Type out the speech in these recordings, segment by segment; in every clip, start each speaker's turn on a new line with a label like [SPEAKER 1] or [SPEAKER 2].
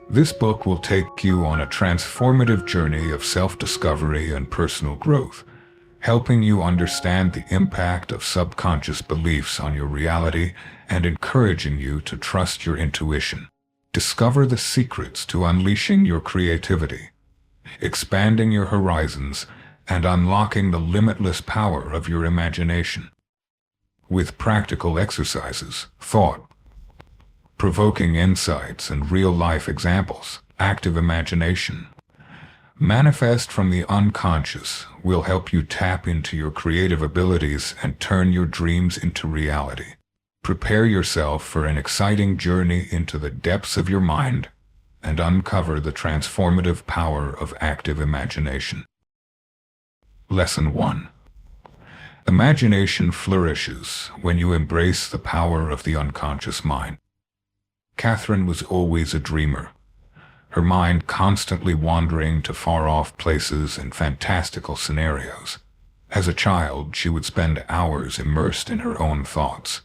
[SPEAKER 1] This book will take you on a transformative journey of self-discovery and personal growth, helping you understand the impact of subconscious beliefs on your reality and encouraging you to trust your intuition. Discover the secrets to unleashing your creativity, expanding your horizons, and unlocking the limitless power of your imagination. With practical exercises, thought-provoking insights, and real-life examples, active imagination, Manifest from the Unconscious will help you tap into your creative abilities and turn your dreams into reality. Prepare yourself for an exciting journey into the depths of your mind and uncover the transformative power of active imagination. Lesson 1. Imagination flourishes when you embrace the power of the unconscious mind. Catherine was always a dreamer, her mind constantly wandering to far-off places and fantastical scenarios. As a child, she would spend hours immersed in her own thoughts,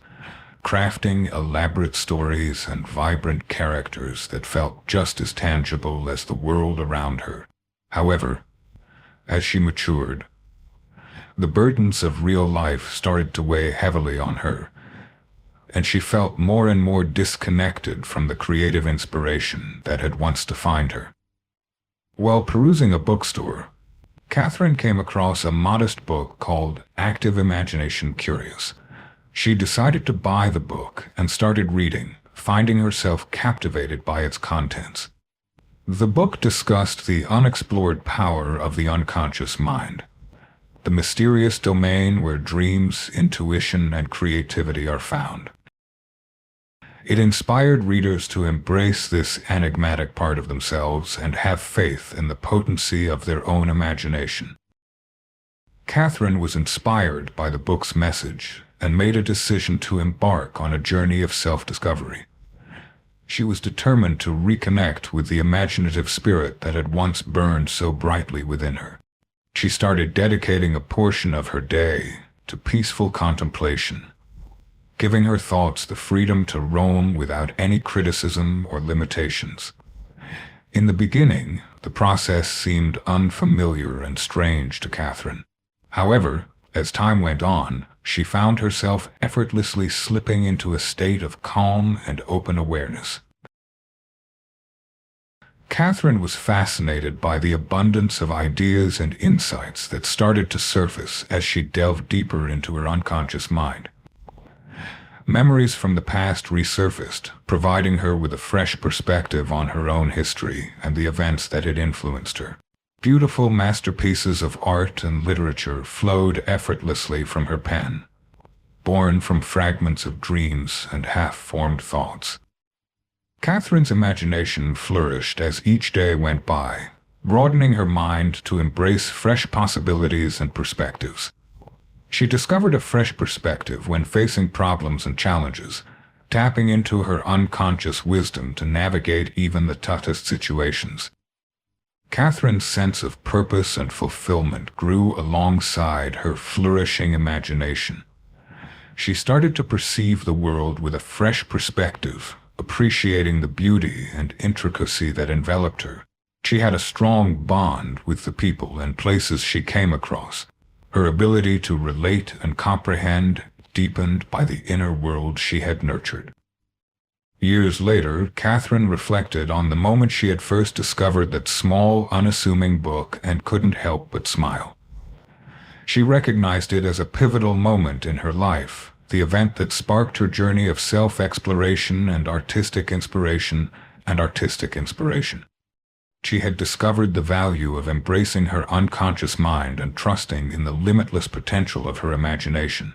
[SPEAKER 1] crafting elaborate stories and vibrant characters that felt just as tangible as the world around her. However, as she matured, the burdens of real life started to weigh heavily on her, and she felt more and more disconnected from the creative inspiration that had once defined her. While perusing a bookstore, Catherine came across a modest book called Active Imagination Curious. She decided to buy the book and started reading, finding herself captivated by its contents. The book discussed the unexplored power of the unconscious mind, the mysterious domain where dreams, intuition, and creativity are found. It inspired readers to embrace this enigmatic part of themselves and have faith in the potency of their own imagination. Catherine was inspired by the book's message and made a decision to embark on a journey of self-discovery. She was determined to reconnect with the imaginative spirit that had once burned so brightly within her. She started dedicating a portion of her day to peaceful contemplation, giving her thoughts the freedom to roam without any criticism or limitations. In the beginning, the process seemed unfamiliar and strange to Catherine. However, as time went on, she found herself effortlessly slipping into a state of calm and open awareness. Catherine was fascinated by the abundance of ideas and insights that started to surface as she delved deeper into her unconscious mind. Memories from the past resurfaced, providing her with a fresh perspective on her own history and the events that had influenced her. Beautiful masterpieces of art and literature flowed effortlessly from her pen, born from fragments of dreams and half-formed thoughts. Catherine's imagination flourished as each day went by, broadening her mind to embrace fresh possibilities and perspectives. She discovered a fresh perspective when facing problems and challenges, tapping into her unconscious wisdom to navigate even the toughest situations. Catherine's sense of purpose and fulfillment grew alongside her flourishing imagination. She started to perceive the world with a fresh perspective, appreciating the beauty and intricacy that enveloped her. She had a strong bond with the people and places she came across. Her ability to relate and comprehend deepened by the inner world she had nurtured. Years later, Catherine reflected on the moment she had first discovered that small, unassuming book and couldn't help but smile. She recognized it as a pivotal moment in her life, the event that sparked her journey of self-exploration and artistic inspiration. She had discovered the value of embracing her unconscious mind and trusting in the limitless potential of her imagination.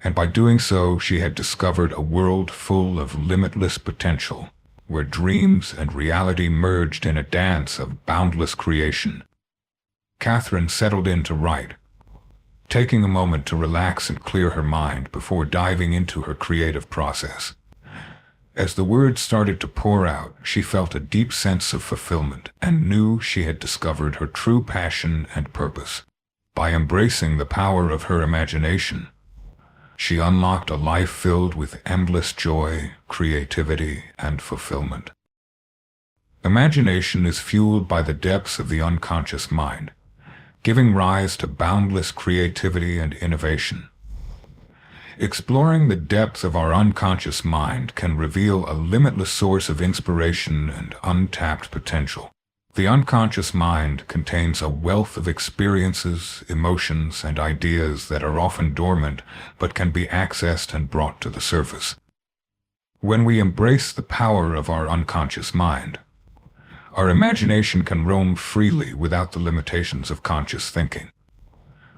[SPEAKER 1] And by doing so, she had discovered a world full of limitless potential, where dreams and reality merged in a dance of boundless creation. Catherine settled in to write, taking a moment to relax and clear her mind before diving into her creative process. As the words started to pour out, she felt a deep sense of fulfillment and knew she had discovered her true passion and purpose. By embracing the power of her imagination, she unlocked a life filled with endless joy, creativity, and fulfillment. Imagination is fueled by the depths of the unconscious mind, giving rise to boundless creativity and innovation. Exploring the depths of our unconscious mind can reveal a limitless source of inspiration and untapped potential. The unconscious mind contains a wealth of experiences, emotions, and ideas that are often dormant but can be accessed and brought to the surface. When we embrace the power of our unconscious mind, our imagination can roam freely without the limitations of conscious thinking.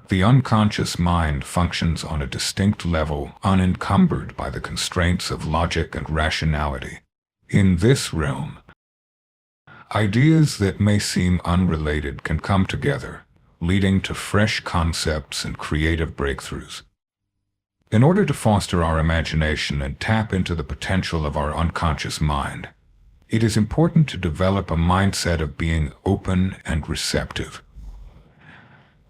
[SPEAKER 1] The unconscious mind functions on a distinct level, unencumbered by the constraints of logic and rationality. In this realm, ideas that may seem unrelated can come together, leading to fresh concepts and creative breakthroughs. In order to foster our imagination and tap into the potential of our unconscious mind, it is important to develop a mindset of being open and receptive.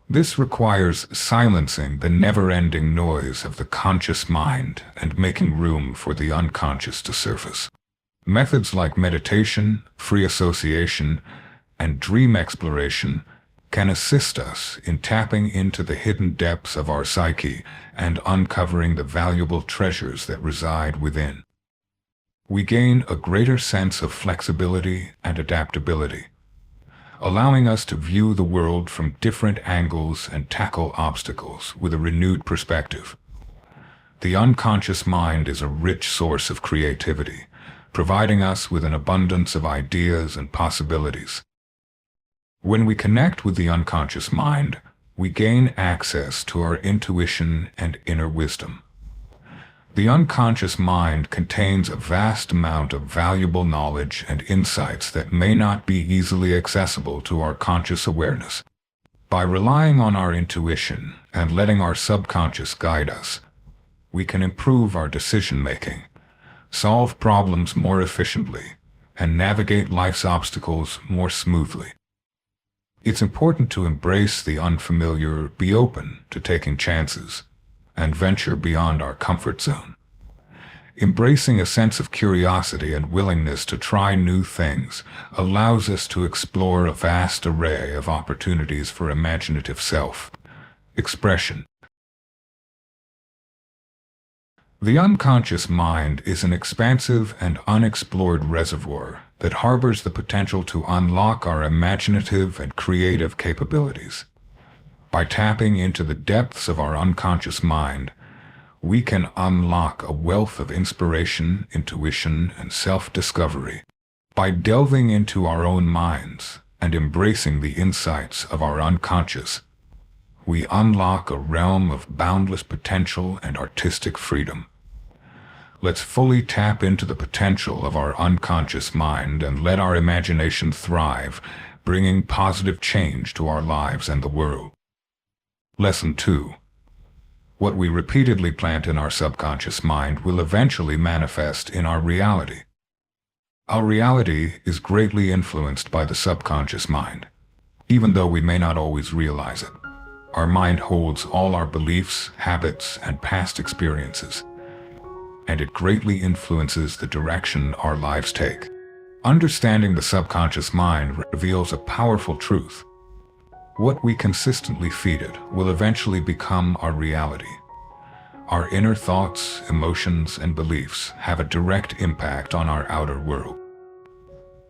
[SPEAKER 1] This requires silencing the never-ending noise of the conscious mind and making room for the unconscious to surface. Methods like meditation, free association, and dream exploration can assist us in tapping into the hidden depths of our psyche and uncovering the valuable treasures that reside within. We gain a greater sense of flexibility and adaptability, allowing us to view the world from different angles and tackle obstacles with a renewed perspective. The unconscious mind is a rich source of creativity, providing us with an abundance of ideas and possibilities. When we connect with the unconscious mind, we gain access to our intuition and inner wisdom. The unconscious mind contains a vast amount of valuable knowledge and insights that may not be easily accessible to our conscious awareness. By relying on our intuition and letting our subconscious guide us, we can improve our decision-making, solve problems more efficiently, and navigate life's obstacles more smoothly. It's important to embrace the unfamiliar, be open to taking chances, and venture beyond our comfort zone. Embracing a sense of curiosity and willingness to try new things allows us to explore a vast array of opportunities for imaginative self-expression. The unconscious mind is an expansive and unexplored reservoir that harbors the potential to unlock our imaginative and creative capabilities. By tapping into the depths of our unconscious mind, we can unlock a wealth of inspiration, intuition, and self-discovery. By delving into our own minds and embracing the insights of our unconscious, we unlock a realm of boundless potential and artistic freedom. Let's fully tap into the potential of our unconscious mind and let our imagination thrive, bringing positive change to our lives and the world. Lesson 2. What we repeatedly plant in our subconscious mind will eventually manifest in our reality. Our reality is greatly influenced by the subconscious mind, even though we may not always realize it. Our mind holds all our beliefs, habits, and past experiences, and it greatly influences the direction our lives take. Understanding the subconscious mind reveals a powerful truth. What we consistently feed it will eventually become our reality. Our inner thoughts, emotions, and beliefs have a direct impact on our outer world.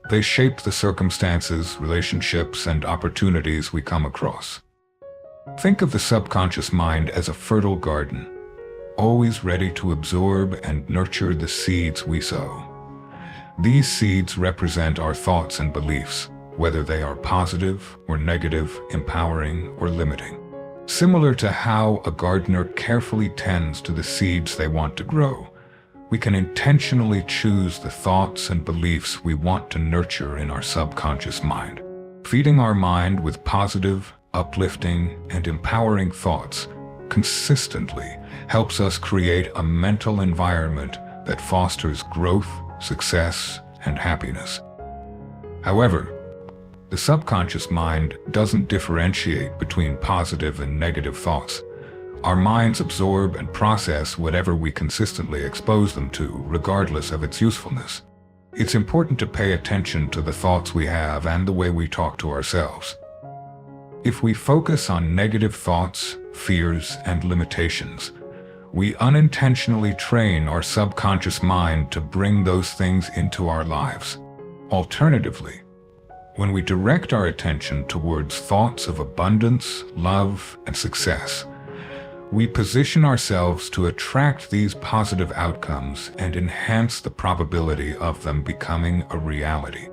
[SPEAKER 1] They shape the circumstances, relationships, and opportunities we come across. Think of the subconscious mind as a fertile garden, always ready to absorb and nurture the seeds we sow. These seeds represent our thoughts and beliefs, whether they are positive or negative, empowering or limiting. Similar to how a gardener carefully tends to the seeds they want to grow, we can intentionally choose the thoughts and beliefs we want to nurture in our subconscious mind. Feeding our mind with positive, uplifting, and empowering thoughts consistently helps us create a mental environment that fosters growth, success, and happiness. However, the subconscious mind doesn't differentiate between positive and negative thoughts. Our minds absorb and process whatever we consistently expose them to, regardless of its usefulness. It's important to pay attention to the thoughts we have and the way we talk to ourselves. If we focus on negative thoughts, fears, and limitations, we unintentionally train our subconscious mind to bring those things into our lives. Alternatively, when we direct our attention towards thoughts of abundance, love, and success, we position ourselves to attract these positive outcomes and enhance the probability of them becoming a reality.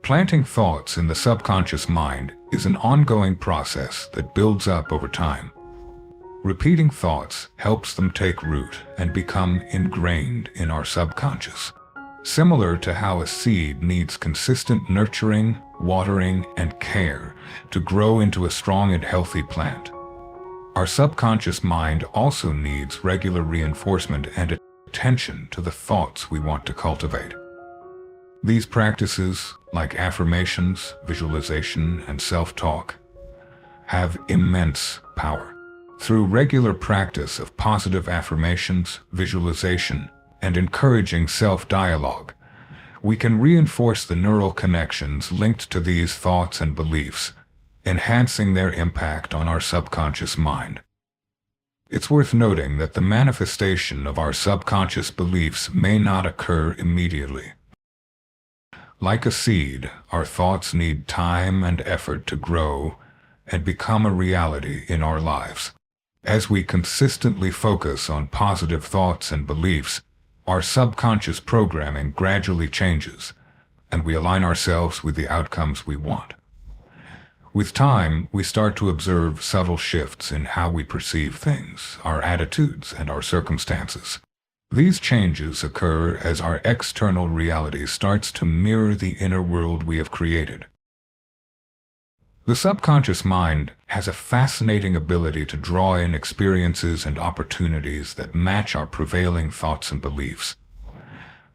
[SPEAKER 1] Planting thoughts in the subconscious mind is an ongoing process that builds up over time. Repeating thoughts helps them take root and become ingrained in our subconscious. Similar to how a seed needs consistent nurturing, watering, and care to grow into a strong and healthy plant, our subconscious mind also needs regular reinforcement and attention to the thoughts we want to cultivate. These practices, like affirmations, visualization, and self-talk, have immense power. Through regular practice of positive affirmations, visualization, and encouraging self-dialogue, we can reinforce the neural connections linked to these thoughts and beliefs, enhancing their impact on our subconscious mind. It's worth noting that the manifestation of our subconscious beliefs may not occur immediately. Like a seed, our thoughts need time and effort to grow and become a reality in our lives. As we consistently focus on positive thoughts and beliefs, our subconscious programming gradually changes, and we align ourselves with the outcomes we want. With time, we start to observe subtle shifts in how we perceive things, our attitudes, and our circumstances. These changes occur as our external reality starts to mirror the inner world we have created. The subconscious mind has a fascinating ability to draw in experiences and opportunities that match our prevailing thoughts and beliefs.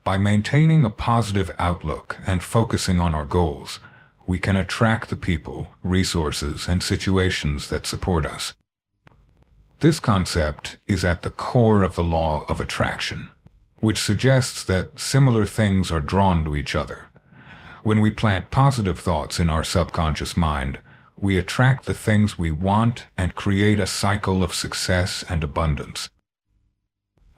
[SPEAKER 1] By maintaining a positive outlook and focusing on our goals, we can attract the people, resources, and situations that support us. This concept is at the core of the law of attraction, which suggests that similar things are drawn to each other. When we plant positive thoughts in our subconscious mind, we attract the things we want and create a cycle of success and abundance.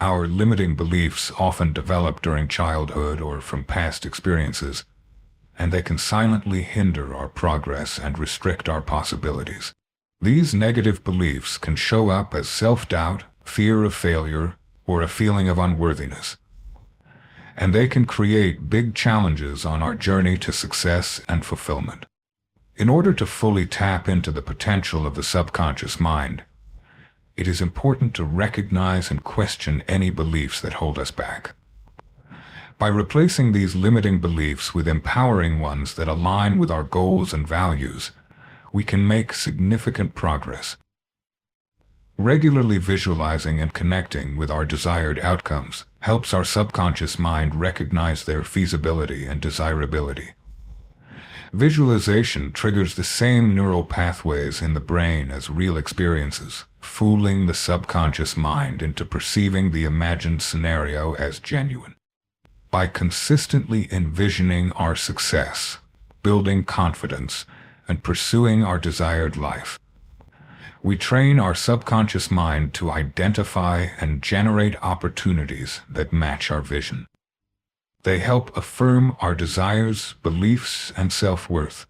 [SPEAKER 1] Our limiting beliefs often develop during childhood or from past experiences, and they can silently hinder our progress and restrict our possibilities. These negative beliefs can show up as self-doubt, fear of failure, or a feeling of unworthiness. And they can create big challenges on our journey to success and fulfillment. In order to fully tap into the potential of the subconscious mind, it is important to recognize and question any beliefs that hold us back. By replacing these limiting beliefs with empowering ones that align with our goals and values, we can make significant progress. Regularly visualizing and connecting with our desired outcomes helps our subconscious mind recognize their feasibility and desirability. Visualization triggers the same neural pathways in the brain as real experiences, fooling the subconscious mind into perceiving the imagined scenario as genuine. By consistently envisioning our success, building confidence, and pursuing our desired life, we train our subconscious mind to identify and generate opportunities that match our vision. They help affirm our desires, beliefs, and self-worth.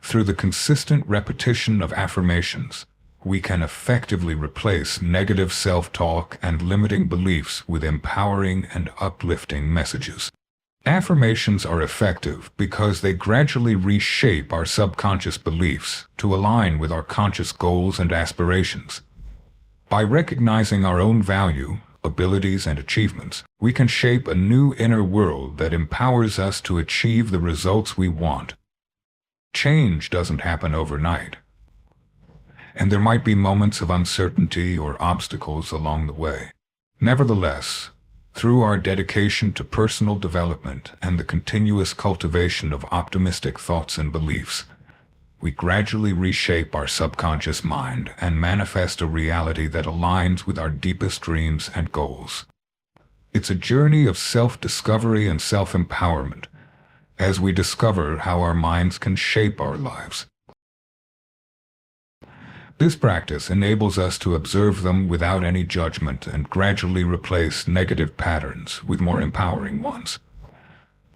[SPEAKER 1] Through the consistent repetition of affirmations, we can effectively replace negative self-talk and limiting beliefs with empowering and uplifting messages. Affirmations are effective because they gradually reshape our subconscious beliefs to align with our conscious goals and aspirations. By recognizing our own value, abilities, and achievements, we can shape a new inner world that empowers us to achieve the results we want. Change doesn't happen overnight, and there might be moments of uncertainty or obstacles along the way. Nevertheless, through our dedication to personal development and the continuous cultivation of optimistic thoughts and beliefs, we gradually reshape our subconscious mind and manifest a reality that aligns with our deepest dreams and goals. It's a journey of self-discovery and self-empowerment, as we discover how our minds can shape our lives. This practice enables us to observe them without any judgment and gradually replace negative patterns with more empowering ones.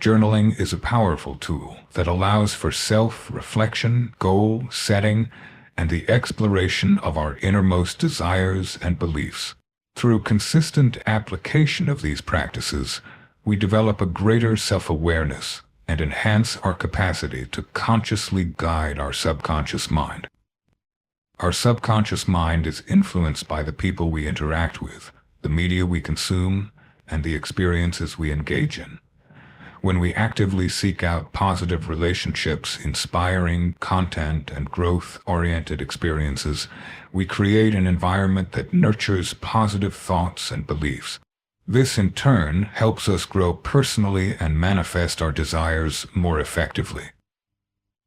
[SPEAKER 1] Journaling is a powerful tool that allows for self-reflection, goal setting, and the exploration of our innermost desires and beliefs. Through consistent application of these practices, we develop a greater self-awareness and enhance our capacity to consciously guide our subconscious mind. Our subconscious mind is influenced by the people we interact with, the media we consume, and the experiences we engage in. When we actively seek out positive relationships, inspiring content, and growth-oriented experiences, we create an environment that nurtures positive thoughts and beliefs. This, in turn, helps us grow personally and manifest our desires more effectively.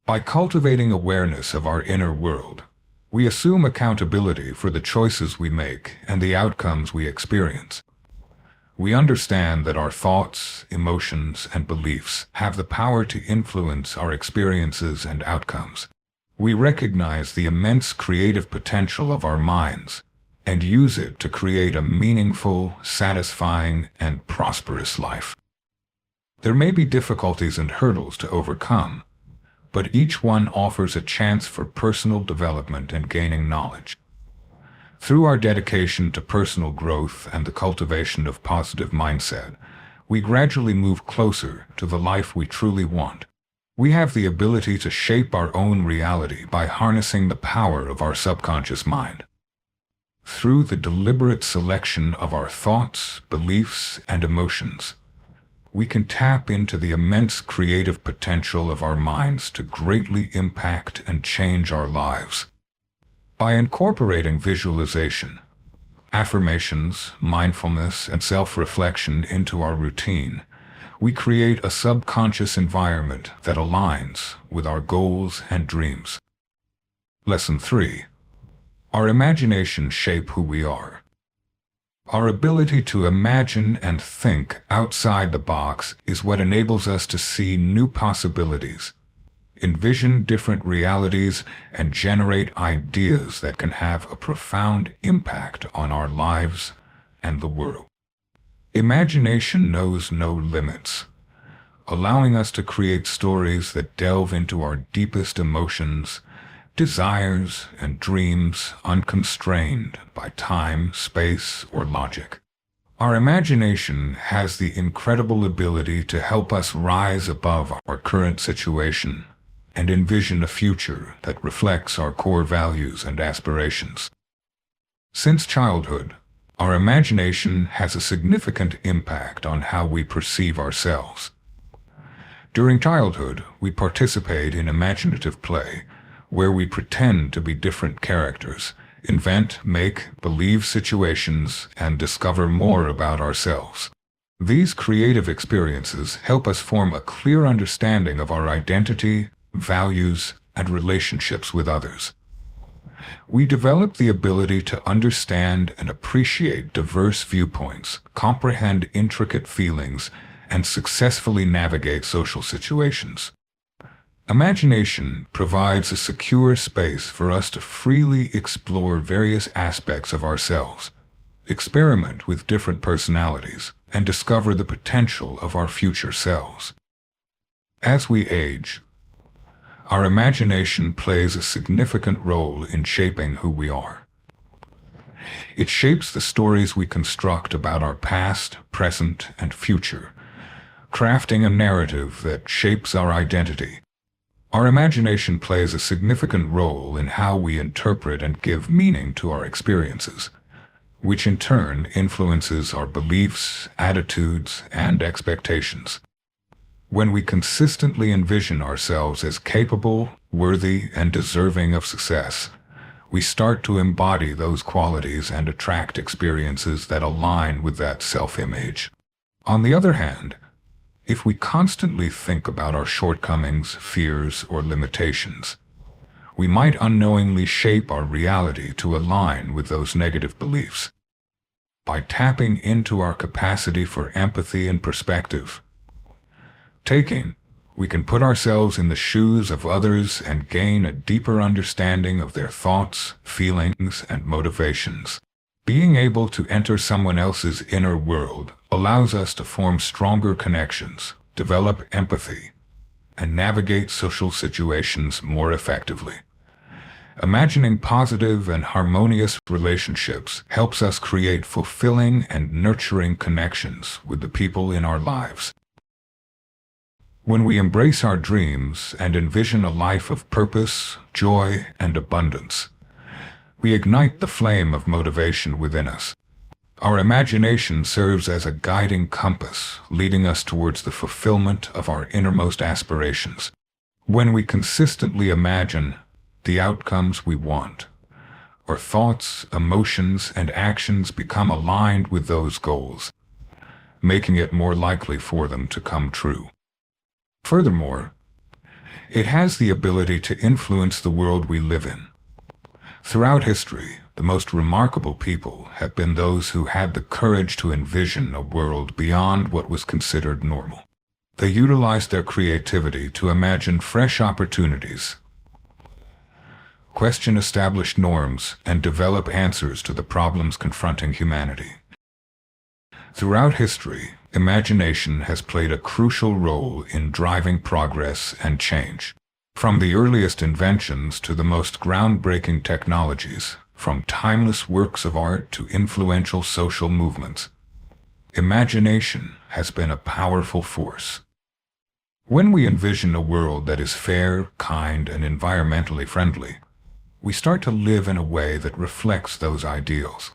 [SPEAKER 1] By cultivating awareness of our inner world, we assume accountability for the choices we make and the outcomes we experience. We understand that our thoughts, emotions, and beliefs have the power to influence our experiences and outcomes. We recognize the immense creative potential of our minds and use it to create a meaningful, satisfying, and prosperous life. There may be difficulties and hurdles to overcome, but each one offers a chance for personal development and gaining knowledge. Through our dedication to personal growth and the cultivation of positive mindset, we gradually move closer to the life we truly want. We have the ability to shape our own reality by harnessing the power of our subconscious mind. Through the deliberate selection of our thoughts, beliefs, and emotions, we can tap into the immense creative potential of our minds to greatly impact and change our lives. By incorporating visualization, affirmations, mindfulness, and self-reflection into our routine, we create a subconscious environment that aligns with our goals and dreams. Lesson 3. Our imagination shapes who we are. Our ability to imagine and think outside the box is what enables us to see new possibilities, envision different realities, and generate ideas that can have a profound impact on our lives and the world. Imagination knows no limits, allowing us to create stories that delve into our deepest emotions, desires, and dreams unconstrained by time, space, or logic. Our imagination has the incredible ability to help us rise above our current situation and envision a future that reflects our core values and aspirations. Since childhood, our imagination has a significant impact on how we perceive ourselves. During childhood, we participate in imaginative play, where we pretend to be different characters, invent, make, believe situations, and discover more about ourselves. These creative experiences help us form a clear understanding of our identity, values, and relationships with others. We develop the ability to understand and appreciate diverse viewpoints, comprehend intricate feelings, and successfully navigate social situations. Imagination provides a secure space for us to freely explore various aspects of ourselves, experiment with different personalities, and discover the potential of our future selves. As we age, our imagination plays a significant role in shaping who we are. It shapes the stories we construct about our past, present, and future, crafting a narrative that shapes our identity. Our imagination plays a significant role in how we interpret and give meaning to our experiences, which in turn influences our beliefs, attitudes, and expectations. When we consistently envision ourselves as capable, worthy, and deserving of success, we start to embody those qualities and attract experiences that align with that self-image. On the other hand, if we constantly think about our shortcomings, fears, or limitations, we might unknowingly shape our reality to align with those negative beliefs. by tapping into our capacity for empathy and perspective taking. We can put ourselves in the shoes of others and gain a deeper understanding of their thoughts, feelings, and motivations. Being able to enter someone else's inner world allows us to form stronger connections, develop empathy, and navigate social situations more effectively. Imagining positive and harmonious relationships helps us create fulfilling and nurturing connections with the people in our lives. When we embrace our dreams and envision a life of purpose, joy, and abundance, we ignite the flame of motivation within us. Our imagination serves as a guiding compass, leading us towards the fulfillment of our innermost aspirations. When we consistently imagine the outcomes we want, our thoughts, emotions, and actions become aligned with those goals, making it more likely for them to come true. Furthermore, it has the ability to influence the world we live in. Throughout history, the most remarkable people have been those who had the courage to envision a world beyond what was considered normal. They utilized their creativity to imagine fresh opportunities, question established norms, and develop answers to the problems confronting humanity. Throughout history, imagination has played a crucial role in driving progress and change. From the earliest inventions to the most groundbreaking technologies, from timeless works of art to influential social movements, imagination has been a powerful force. When we envision a world that is fair, kind, and environmentally friendly, we start to live in a way that reflects those ideals.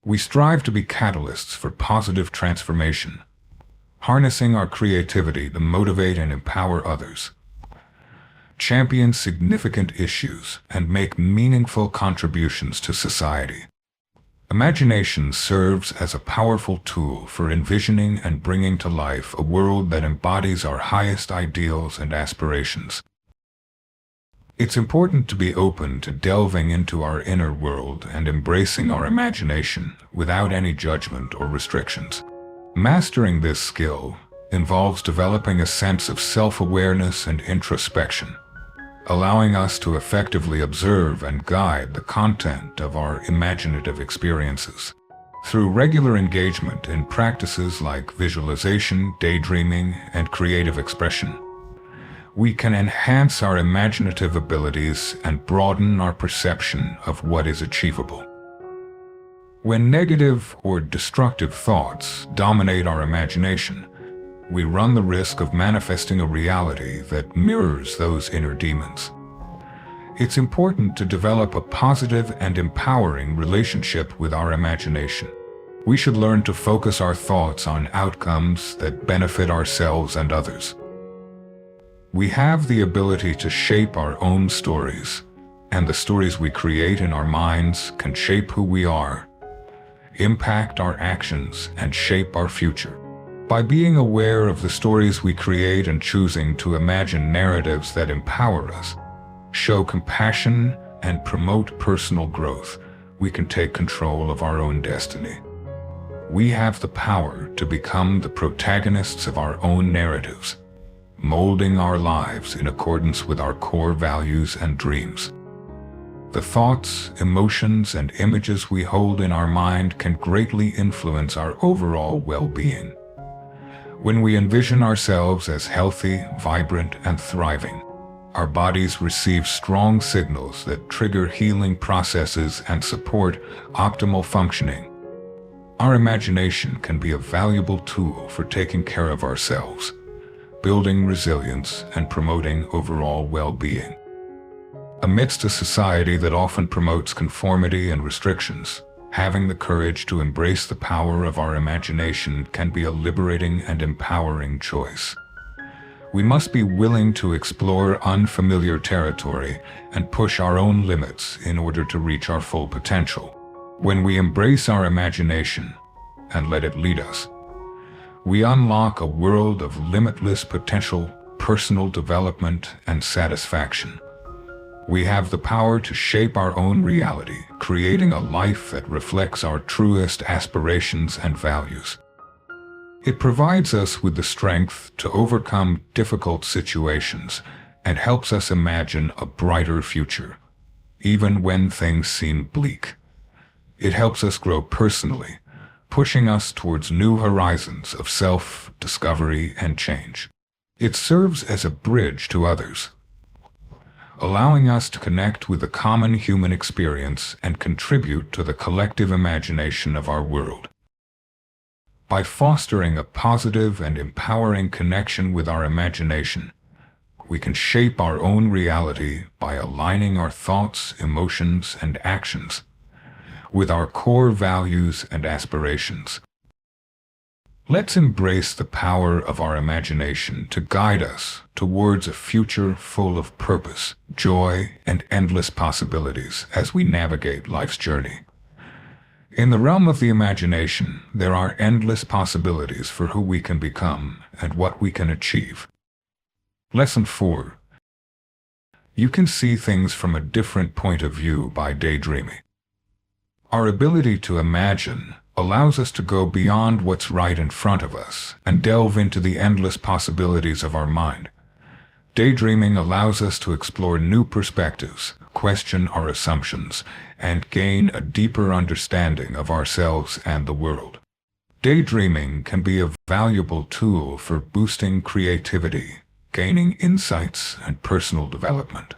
[SPEAKER 1] We strive to be catalysts for positive transformation, harnessing our creativity to motivate and empower others, champion significant issues, and make meaningful contributions to society. Imagination serves as a powerful tool for envisioning and bringing to life a world that embodies our highest ideals and aspirations. It's important to be open to delving into our inner world and embracing our imagination without any judgment or restrictions. Mastering this skill involves developing a sense of self-awareness and introspection, allowing us to effectively observe and guide the content of our imaginative experiences. Through regular engagement in practices like visualization, daydreaming, and creative expression, we can enhance our imaginative abilities and broaden our perception of what is achievable. When negative or destructive thoughts dominate our imagination, we run the risk of manifesting a reality that mirrors those inner demons. It's important to develop a positive and empowering relationship with our imagination. We should learn to focus our thoughts on outcomes that benefit ourselves and others. We have the ability to shape our own stories, and the stories we create in our minds can shape who we are, impact our actions, and shape our future. By being aware of the stories we create and choosing to imagine narratives that empower us, show compassion, and promote personal growth, we can take control of our own destiny. We have the power to become the protagonists of our own narratives, molding our lives in accordance with our core values and dreams. The thoughts, emotions, and images we hold in our mind can greatly influence our overall well-being. When we envision ourselves as healthy, vibrant, and thriving, our bodies receive strong signals that trigger healing processes and support optimal functioning. Our imagination can be a valuable tool for taking care of ourselves, building resilience, and promoting overall well-being. Amidst a society that often promotes conformity and restrictions, having the courage to embrace the power of our imagination can be a liberating and empowering choice. We must be willing to explore unfamiliar territory and push our own limits in order to reach our full potential. When we embrace our imagination and let it lead us, we unlock a world of limitless potential, personal development, and satisfaction. We have the power to shape our own reality, creating a life that reflects our truest aspirations and values. It provides us with the strength to overcome difficult situations and helps us imagine a brighter future, even when things seem bleak. It helps us grow personally, pushing us towards new horizons of self-discovery and change. It serves as a bridge to others, allowing us to connect with the common human experience and contribute to the collective imagination of our world. By fostering a positive and empowering connection with our imagination, we can shape our own reality by aligning our thoughts, emotions, and actions with our core values and aspirations. Let's embrace the power of our imagination to guide us towards a future full of purpose, joy, and endless possibilities as we navigate life's journey. In the realm of the imagination, there are endless possibilities for who we can become and what we can achieve. Lesson 4. You can see things from a different point of view by daydreaming. Our ability to imagine allows us to go beyond what's right in front of us and delve into the endless possibilities of our mind. Daydreaming allows us to explore new perspectives, question our assumptions, and gain a deeper understanding of ourselves and the world. Daydreaming can be a valuable tool for boosting creativity, gaining insights, and personal development.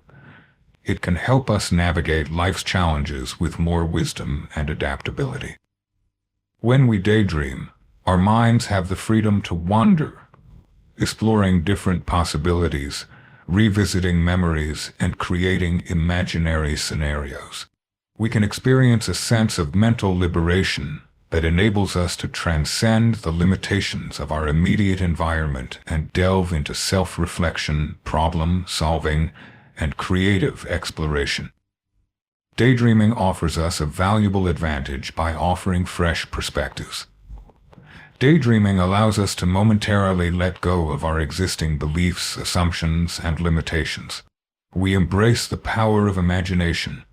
[SPEAKER 1] It can help us navigate life's challenges with more wisdom and adaptability. When we daydream, our minds have the freedom to wander, exploring different possibilities, revisiting memories, and creating imaginary scenarios. We can experience a sense of mental liberation that enables us to transcend the limitations of our immediate environment and delve into self-reflection, problem-solving, and creative exploration. Daydreaming offers us a valuable advantage by offering fresh perspectives. Daydreaming allows us to momentarily let go of our existing beliefs, assumptions, and limitations. We embrace the power of imagination,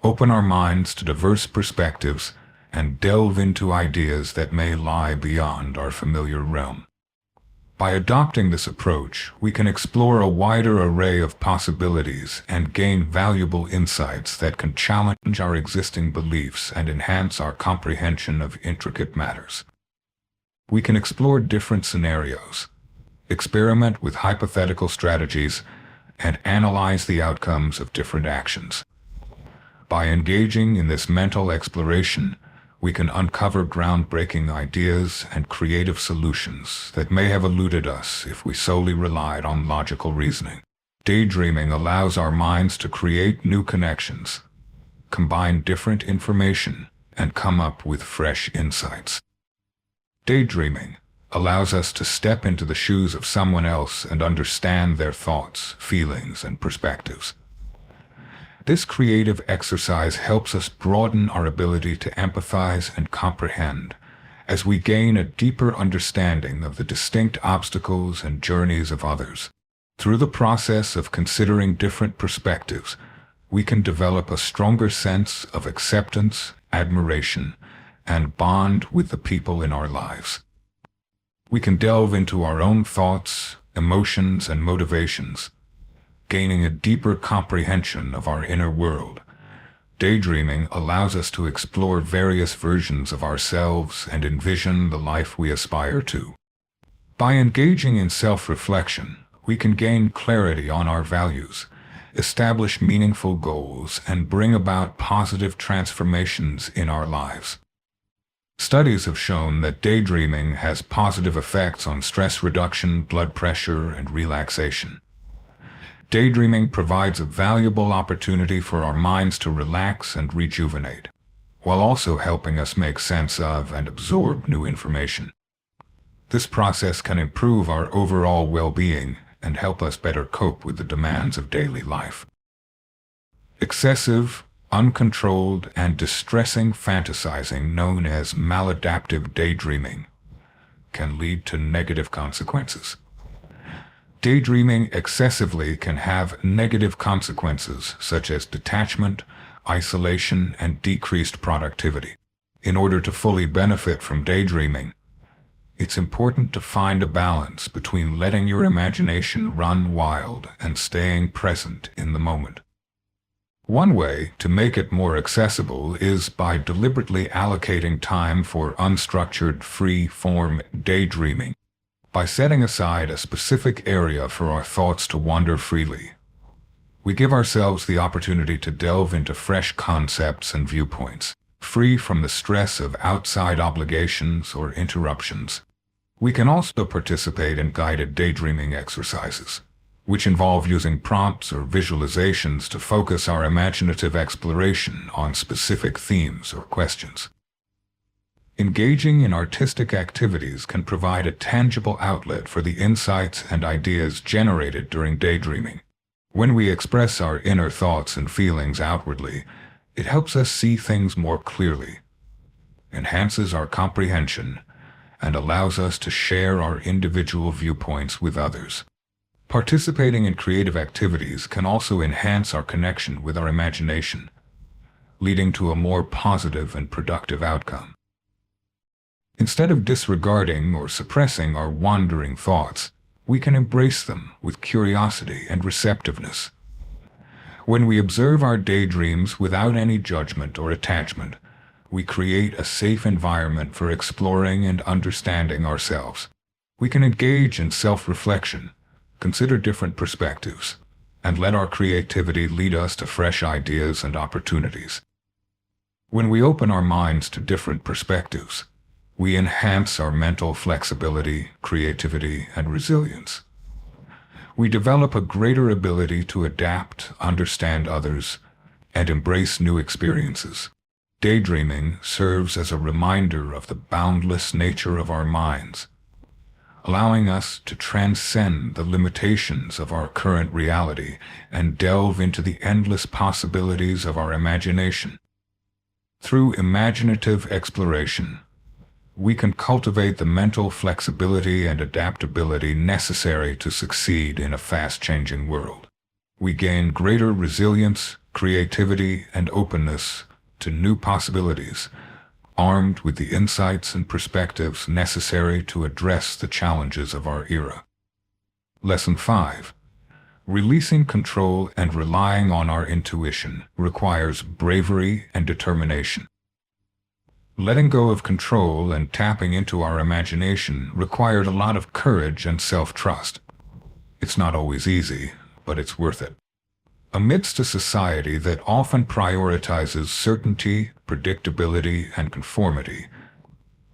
[SPEAKER 1] open our minds to diverse perspectives, and delve into ideas that may lie beyond our familiar realm. By adopting this approach, we can explore a wider array of possibilities and gain valuable insights that can challenge our existing beliefs and enhance our comprehension of intricate matters. We can explore different scenarios, experiment with hypothetical strategies, and analyze the outcomes of different actions. By engaging in this mental exploration, we can uncover groundbreaking ideas and creative solutions that may have eluded us if we solely relied on logical reasoning. Daydreaming allows our minds to create new connections, combine different information, and come up with fresh insights. Daydreaming allows us to step into the shoes of someone else and understand their thoughts, feelings, and perspectives. This creative exercise helps us broaden our ability to empathize and comprehend as we gain a deeper understanding of the distinct obstacles and journeys of others. Through the process of considering different perspectives, we can develop a stronger sense of acceptance, admiration, and bond with the people in our lives. We can delve into our own thoughts, emotions, and motivations, gaining a deeper comprehension of our inner world. Daydreaming allows us to explore various versions of ourselves and envision the life we aspire to. By engaging in self-reflection, we can gain clarity on our values, establish meaningful goals, and bring about positive transformations in our lives. Studies have shown that daydreaming has positive effects on stress reduction, blood pressure, and relaxation. Daydreaming provides a valuable opportunity for our minds to relax and rejuvenate, while also helping us make sense of and absorb new information. This process can improve our overall well-being and help us better cope with the demands of daily life. Excessive, uncontrolled, and distressing fantasizing, known as maladaptive daydreaming, can lead to negative consequences. Daydreaming excessively can have negative consequences such as detachment, isolation, and decreased productivity. In order to fully benefit from daydreaming, it's important to find a balance between letting your imagination run wild and staying present in the moment. One way to make it more accessible is by deliberately allocating time for unstructured, free-form daydreaming. By setting aside a specific area for our thoughts to wander freely, we give ourselves the opportunity to delve into fresh concepts and viewpoints, free from the stress of outside obligations or interruptions. We can also participate in guided daydreaming exercises, which involve using prompts or visualizations to focus our imaginative exploration on specific themes or questions. Engaging in artistic activities can provide a tangible outlet for the insights and ideas generated during daydreaming. When we express our inner thoughts and feelings outwardly, it helps us see things more clearly, enhances our comprehension, and allows us to share our individual viewpoints with others. Participating in creative activities can also enhance our connection with our imagination, leading to a more positive and productive outcome. Instead of disregarding or suppressing our wandering thoughts, we can embrace them with curiosity and receptiveness. When we observe our daydreams without any judgment or attachment, we create a safe environment for exploring and understanding ourselves. We can engage in self-reflection, consider different perspectives, and let our creativity lead us to fresh ideas and opportunities. When we open our minds to different perspectives, we enhance our mental flexibility, creativity, and resilience. We develop a greater ability to adapt, understand others, and embrace new experiences. Daydreaming serves as a reminder of the boundless nature of our minds, allowing us to transcend the limitations of our current reality and delve into the endless possibilities of our imagination. Through imaginative exploration, we can cultivate the mental flexibility and adaptability necessary to succeed in a fast-changing world. We gain greater resilience, creativity, and openness to new possibilities, armed with the insights and perspectives necessary to address the challenges of our era. Lesson 5. Releasing control and relying on our intuition requires bravery and determination. Letting go of control and tapping into our imagination required a lot of courage and self-trust. It's not always easy, but it's worth it. Amidst a society that often prioritizes certainty, predictability, and conformity,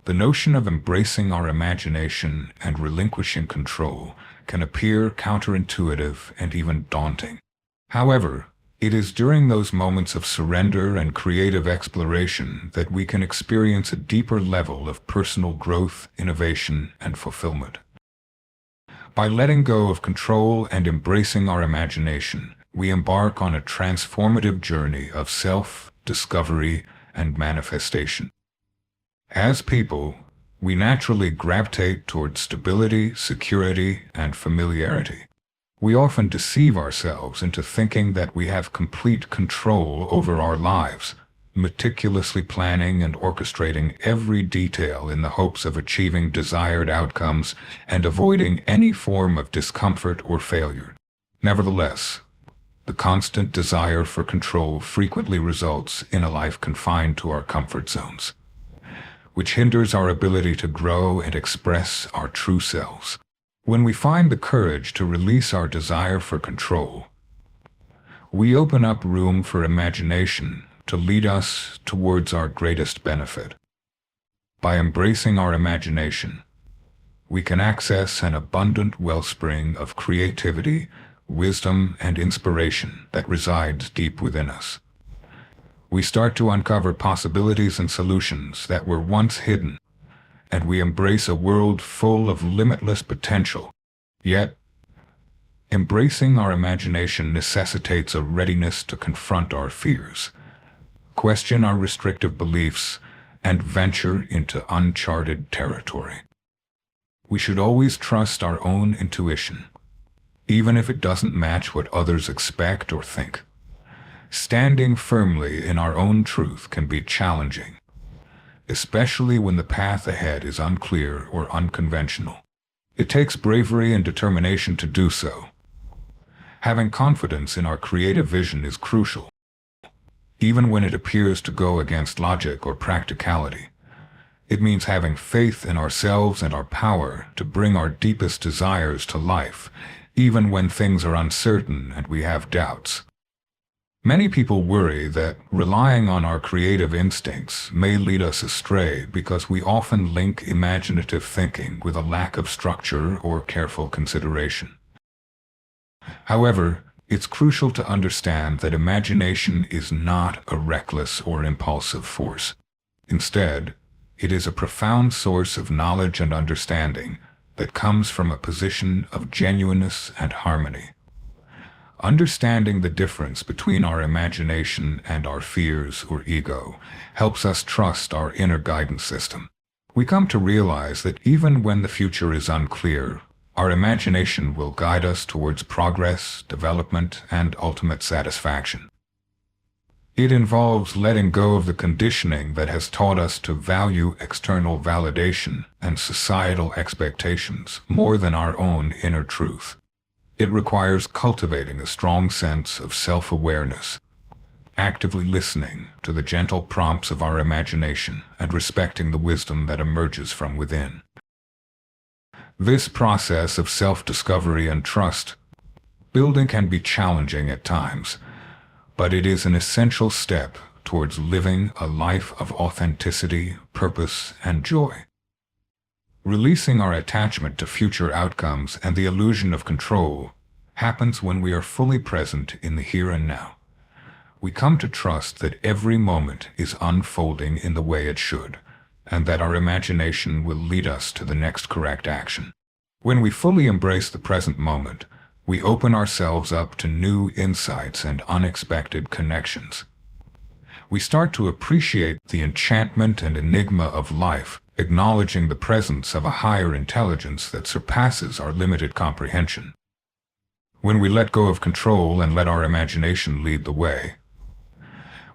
[SPEAKER 1] the notion of embracing our imagination and relinquishing control can appear counterintuitive and even daunting. However, it is during those moments of surrender and creative exploration that we can experience a deeper level of personal growth, innovation, and fulfillment. By letting go of control and embracing our imagination, we embark on a transformative journey of self-discovery and manifestation. As people, we naturally gravitate toward stability, security, and familiarity. We often deceive ourselves into thinking that we have complete control over our lives, meticulously planning and orchestrating every detail in the hopes of achieving desired outcomes and avoiding any form of discomfort or failure. Nevertheless, the constant desire for control frequently results in a life confined to our comfort zones, which hinders our ability to grow and express our true selves. When we find the courage to release our desire for control, we open up room for imagination to lead us towards our greatest benefit. By embracing our imagination, we can access an abundant wellspring of creativity, wisdom, and inspiration that resides deep within us. We start to uncover possibilities and solutions that were once hidden, and we embrace a world full of limitless potential. Yet, embracing our imagination necessitates a readiness to confront our fears, question our restrictive beliefs, and venture into uncharted territory. We should always trust our own intuition, even if it doesn't match what others expect or think. Standing firmly in our own truth can be challenging, especially when the path ahead is unclear or unconventional. It takes bravery and determination to do so. Having confidence in our creative vision is crucial, even when it appears to go against logic or practicality. It means having faith in ourselves and our power to bring our deepest desires to life, even when things are uncertain and we have doubts. Many people worry that relying on our creative instincts may lead us astray because we often link imaginative thinking with a lack of structure or careful consideration. However, it's crucial to understand that imagination is not a reckless or impulsive force. Instead, it is a profound source of knowledge and understanding that comes from a position of genuineness and harmony. Understanding the difference between our imagination and our fears or ego helps us trust our inner guidance system. We come to realize that even when the future is unclear, our imagination will guide us towards progress, development, and ultimate satisfaction. It involves letting go of the conditioning that has taught us to value external validation and societal expectations more than our own inner truth. It requires cultivating a strong sense of self-awareness, actively listening to the gentle prompts of our imagination and respecting the wisdom that emerges from within. This process of self-discovery and trust building can be challenging at times, but it is an essential step towards living a life of authenticity, purpose, and joy. Releasing our attachment to future outcomes and the illusion of control happens when we are fully present in the here and now. We come to trust that every moment is unfolding in the way it should, and that our imagination will lead us to the next correct action. When we fully embrace the present moment, we open ourselves up to new insights and unexpected connections. We start to appreciate the enchantment and enigma of life, acknowledging the presence of a higher intelligence that surpasses our limited comprehension. When we let go of control and let our imagination lead the way,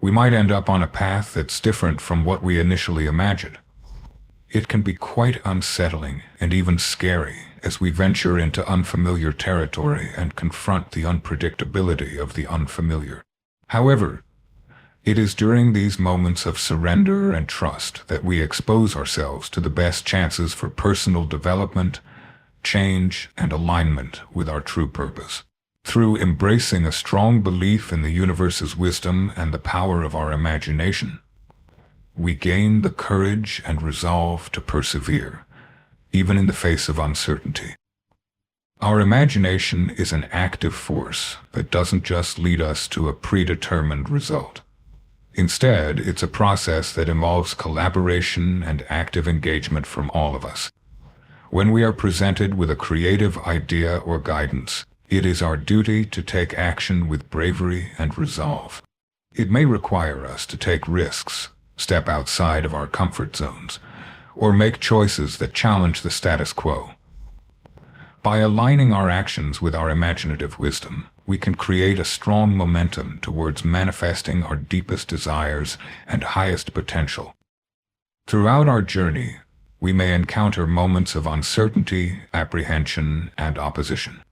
[SPEAKER 1] we might end up on a path that's different from what we initially imagined. It can be quite unsettling and even scary as we venture into unfamiliar territory and confront the unpredictability of the unfamiliar. However, it is during these moments of surrender and trust that we expose ourselves to the best chances for personal development, change, and alignment with our true purpose. Through embracing a strong belief in the universe's wisdom and the power of our imagination, we gain the courage and resolve to persevere, even in the face of uncertainty. Our imagination is an active force that doesn't just lead us to a predetermined result. Instead, it's a process that involves collaboration and active engagement from all of us. When we are presented with a creative idea or guidance, it is our duty to take action with bravery and resolve. It may require us to take risks, step outside of our comfort zones, or make choices that challenge the status quo. By aligning our actions with our imaginative wisdom, we can create a strong momentum towards manifesting our deepest desires and highest potential. Throughout our journey, we may encounter moments of uncertainty, apprehension, and opposition.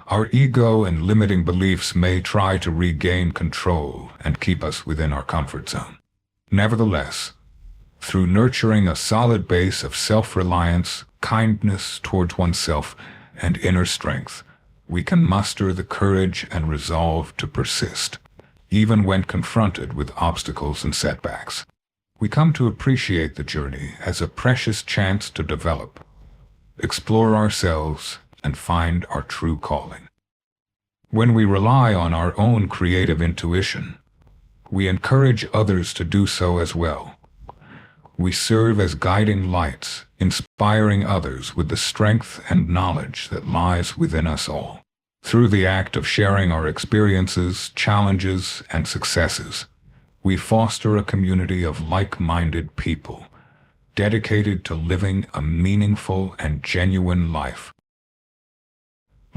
[SPEAKER 1] Our ego and limiting beliefs may try to regain control and keep us within our comfort zone. Nevertheless, through nurturing a solid base of self-reliance, kindness towards oneself, and inner strength, we can muster the courage and resolve to persist, even when confronted with obstacles and setbacks. We come to appreciate the journey as a precious chance to develop, explore ourselves, and find our true calling. When we rely on our own creative intuition, we encourage others to do so as well. We serve as guiding lights, inspiring others with the strength and knowledge that lies within us all. Through the act of sharing our experiences, challenges, and successes, we foster a community of like-minded people, dedicated to living a meaningful and genuine life.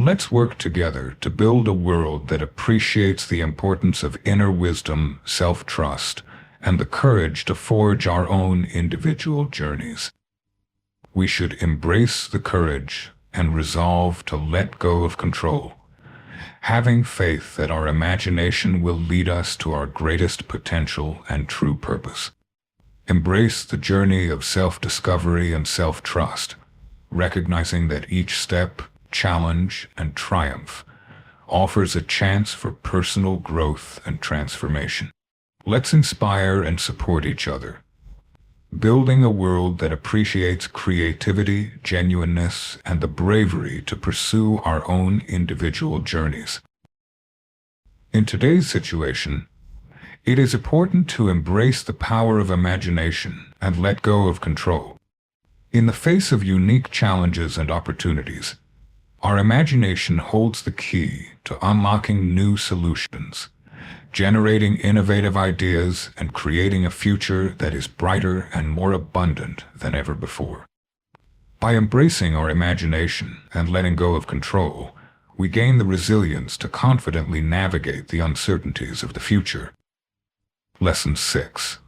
[SPEAKER 1] Let's work together to build a world that appreciates the importance of inner wisdom, self-trust, and the courage to forge our own individual journeys. We should embrace the courage and resolve to let go of control, having faith that our imagination will lead us to our greatest potential and true purpose. Embrace the journey of self-discovery and self-trust, recognizing that each step, challenge, and triumph offers a chance for personal growth and transformation. Let's inspire and support each other, building a world that appreciates creativity, genuineness, and the bravery to pursue our own individual journeys. In today's situation, it is important to embrace the power of imagination and let go of control. In the face of unique challenges and opportunities, our imagination holds the key to unlocking new solutions, generating innovative ideas, and creating a future that is brighter and more abundant than ever before. By embracing our imagination and letting go of control, we gain the resilience to confidently navigate the uncertainties of the future. Lesson 6.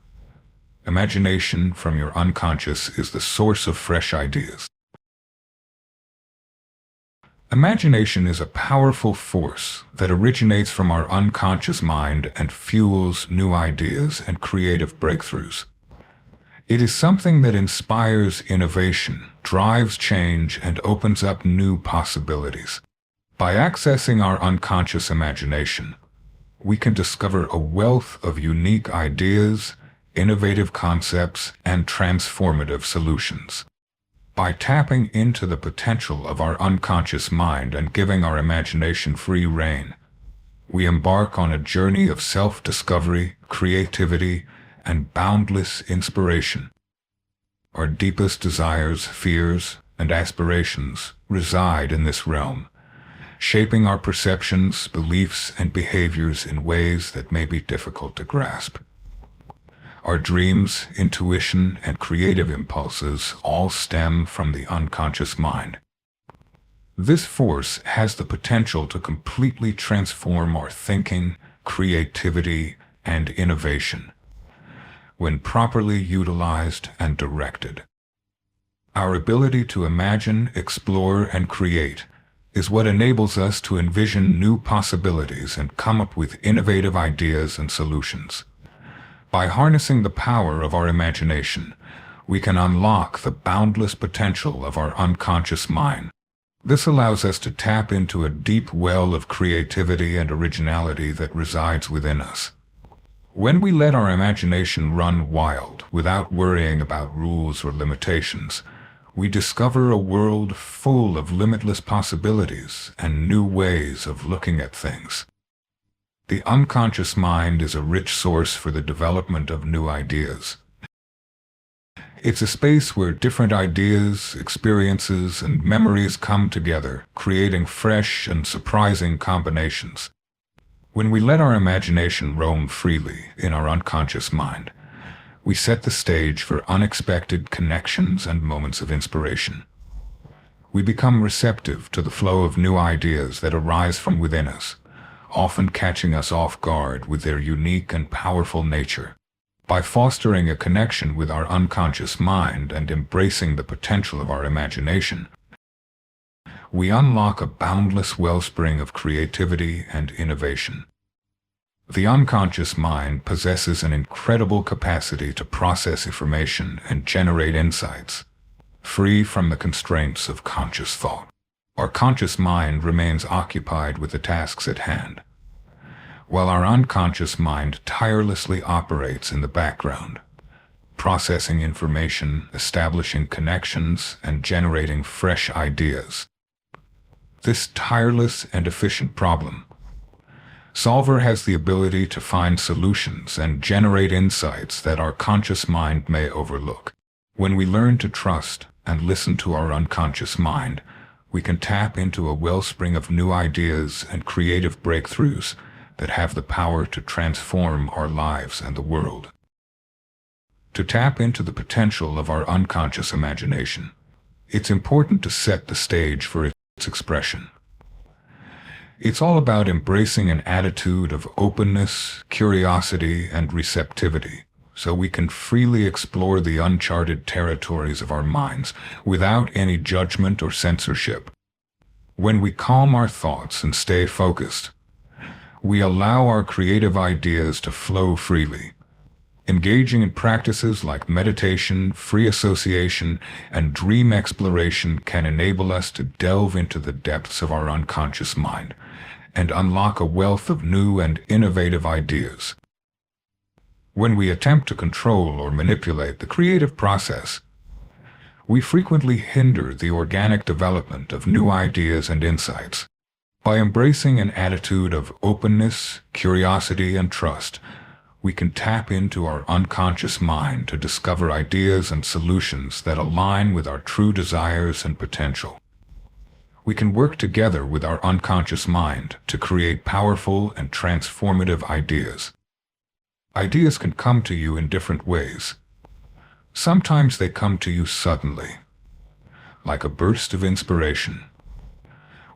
[SPEAKER 1] Imagination from your unconscious is the source of fresh ideas. Imagination is a powerful force that originates from our unconscious mind and fuels new ideas and creative breakthroughs. It is something that inspires innovation, drives change, and opens up new possibilities. By accessing our unconscious imagination, we can discover a wealth of unique ideas, innovative concepts, and transformative solutions. By tapping into the potential of our unconscious mind and giving our imagination free rein, we embark on a journey of self-discovery, creativity, and boundless inspiration. Our deepest desires, fears, and aspirations reside in this realm, shaping our perceptions, beliefs, and behaviors in ways that may be difficult to grasp. Our dreams, intuition, and creative impulses all stem from the unconscious mind. This force has the potential to completely transform our thinking, creativity, and innovation when properly utilized and directed. Our ability to imagine, explore, and create is what enables us to envision new possibilities and come up with innovative ideas and solutions. By harnessing the power of our imagination, we can unlock the boundless potential of our unconscious mind. This allows us to tap into a deep well of creativity and originality that resides within us. When we let our imagination run wild without worrying about rules or limitations, we discover a world full of limitless possibilities and new ways of looking at things. The unconscious mind is a rich source for the development of new ideas. It's a space where different ideas, experiences, and memories come together, creating fresh and surprising combinations. When we let our imagination roam freely in our unconscious mind, we set the stage for unexpected connections and moments of inspiration. We become receptive to the flow of new ideas that arise from within us, often catching us off guard with their unique and powerful nature. By fostering a connection with our unconscious mind and embracing the potential of our imagination, we unlock a boundless wellspring of creativity and innovation. The unconscious mind possesses an incredible capacity to process information and generate insights, free from the constraints of conscious thought. Our conscious mind remains occupied with the tasks at hand, while our unconscious mind tirelessly operates in the background, processing information, establishing connections, and generating fresh ideas. This tireless and efficient problem solver has the ability to find solutions and generate insights that our conscious mind may overlook. When we learn to trust and listen to our unconscious mind, we can tap into a wellspring of new ideas and creative breakthroughs that have the power to transform our lives and the world. To tap into the potential of our unconscious imagination, it's important to set the stage for its expression. It's all about embracing an attitude of openness, curiosity, and receptivity, so we can freely explore the uncharted territories of our minds without any judgment or censorship. When we calm our thoughts and stay focused, we allow our creative ideas to flow freely. Engaging in practices like meditation, free association, and dream exploration can enable us to delve into the depths of our unconscious mind and unlock a wealth of new and innovative ideas. When we attempt to control or manipulate the creative process, we frequently hinder the organic development of new ideas and insights. By embracing an attitude of openness, curiosity, and trust, we can tap into our unconscious mind to discover ideas and solutions that align with our true desires and potential. We can work together with our unconscious mind to create powerful and transformative ideas. Ideas can come to you in different ways. Sometimes they come to you suddenly, like a burst of inspiration,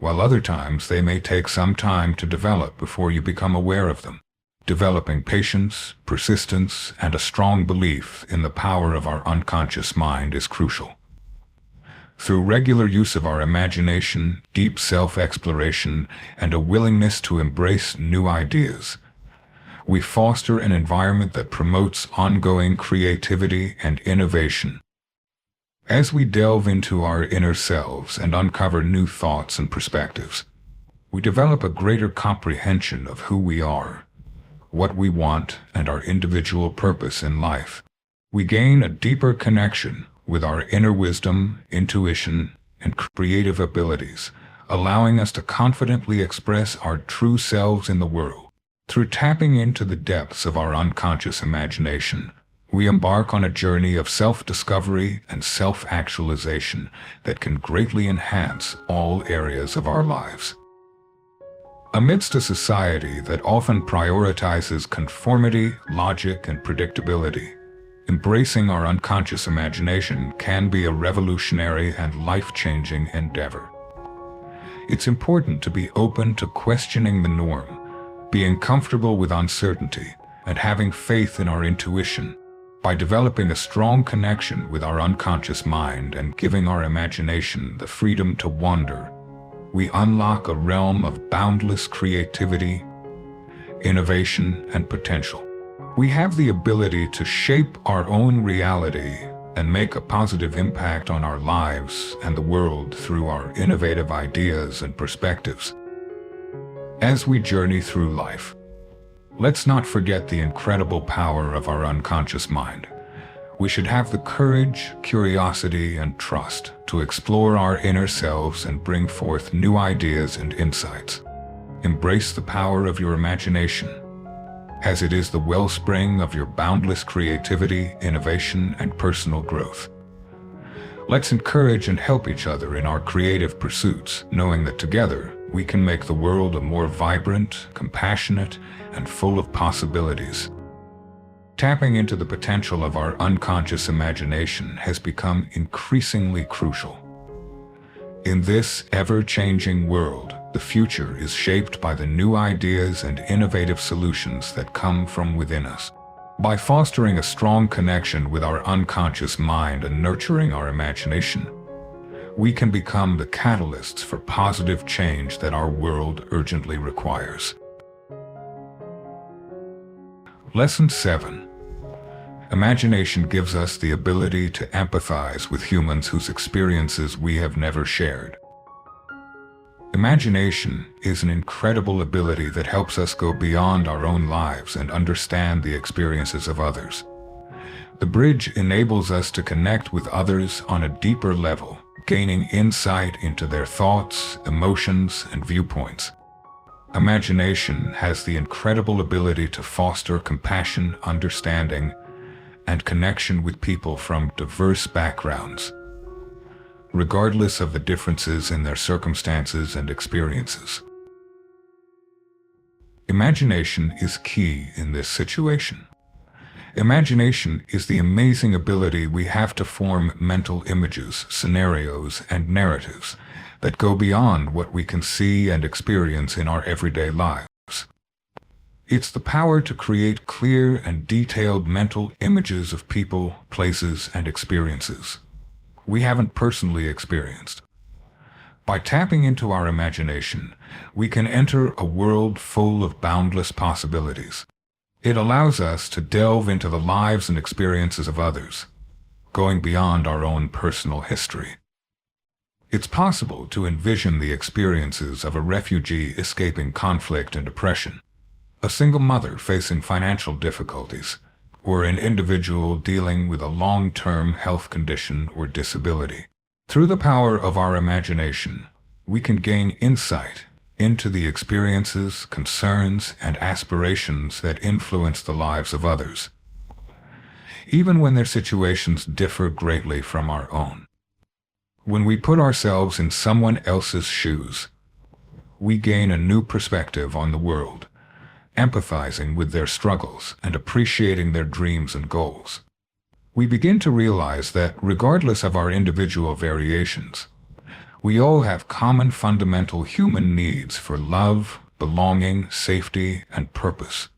[SPEAKER 1] while other times they may take some time to develop before you become aware of them. Developing patience, persistence, and a strong belief in the power of our unconscious mind is crucial. Through regular use of our imagination, deep self-exploration, and a willingness to embrace new ideas, we foster an environment that promotes ongoing creativity and innovation. As we delve into our inner selves and uncover new thoughts and perspectives, we develop a greater comprehension of who we are, what we want, and our individual purpose in life. We gain a deeper connection with our inner wisdom, intuition, and creative abilities, allowing us to confidently express our true selves in the world. Through tapping into the depths of our unconscious imagination, we embark on a journey of self-discovery and self-actualization that can greatly enhance all areas of our lives. Amidst a society that often prioritizes conformity, logic, and predictability, embracing our unconscious imagination can be a revolutionary and life-changing endeavor. It's important to be open to questioning the norm, being comfortable with uncertainty, and having faith in our intuition. By developing a strong connection with our unconscious mind and giving our imagination the freedom to wander, we unlock a realm of boundless creativity, innovation, and potential. We have the ability to shape our own reality and make a positive impact on our lives and the world through our innovative ideas and perspectives. As we journey through life, let's not forget the incredible power of our unconscious mind. We should have the courage, curiosity, and trust to explore our inner selves and bring forth new ideas and insights. Embrace the power of your imagination, as it is the wellspring of your boundless creativity, innovation, and personal growth. Let's encourage and help each other in our creative pursuits, knowing that together we can make the world a more vibrant, compassionate, and full of possibilities. Tapping into the potential of our unconscious imagination has become increasingly crucial. In this ever-changing world, the future is shaped by the new ideas and innovative solutions that come from within us. By fostering a strong connection with our unconscious mind and nurturing our imagination, we can become the catalysts for positive change that our world urgently requires. Lesson 7. Imagination gives us the ability to empathize with humans whose experiences we have never shared. Imagination is an incredible ability that helps us go beyond our own lives and understand the experiences of others. The bridge enables us to connect with others on a deeper level, gaining insight into their thoughts, emotions, and viewpoints. Imagination has the incredible ability to foster compassion, understanding, and connection with people from diverse backgrounds, regardless of the differences in their circumstances and experiences. Imagination is key in this situation, Imagination is the amazing ability we have to form mental images, scenarios, and narratives that go beyond what we can see and experience in our everyday lives. It's the power to create clear and detailed mental images of people, places, and experiences we haven't personally experienced. By tapping into our imagination, we can enter a world full of boundless possibilities. It allows us to delve into the lives and experiences of others, going beyond our own personal history. It's possible to envision the experiences of a refugee escaping conflict and oppression, a single mother facing financial difficulties, or an individual dealing with a long-term health condition or disability. Through the power of our imagination, we can gain insight into the experiences, concerns, and aspirations that influence the lives of others, even when their situations differ greatly from our own. When we put ourselves in someone else's shoes, we gain a new perspective on the world, empathizing with their struggles and appreciating their dreams and goals. We begin to realize that, regardless of our individual variations, we all have common fundamental human needs for love, belonging, safety, and purpose.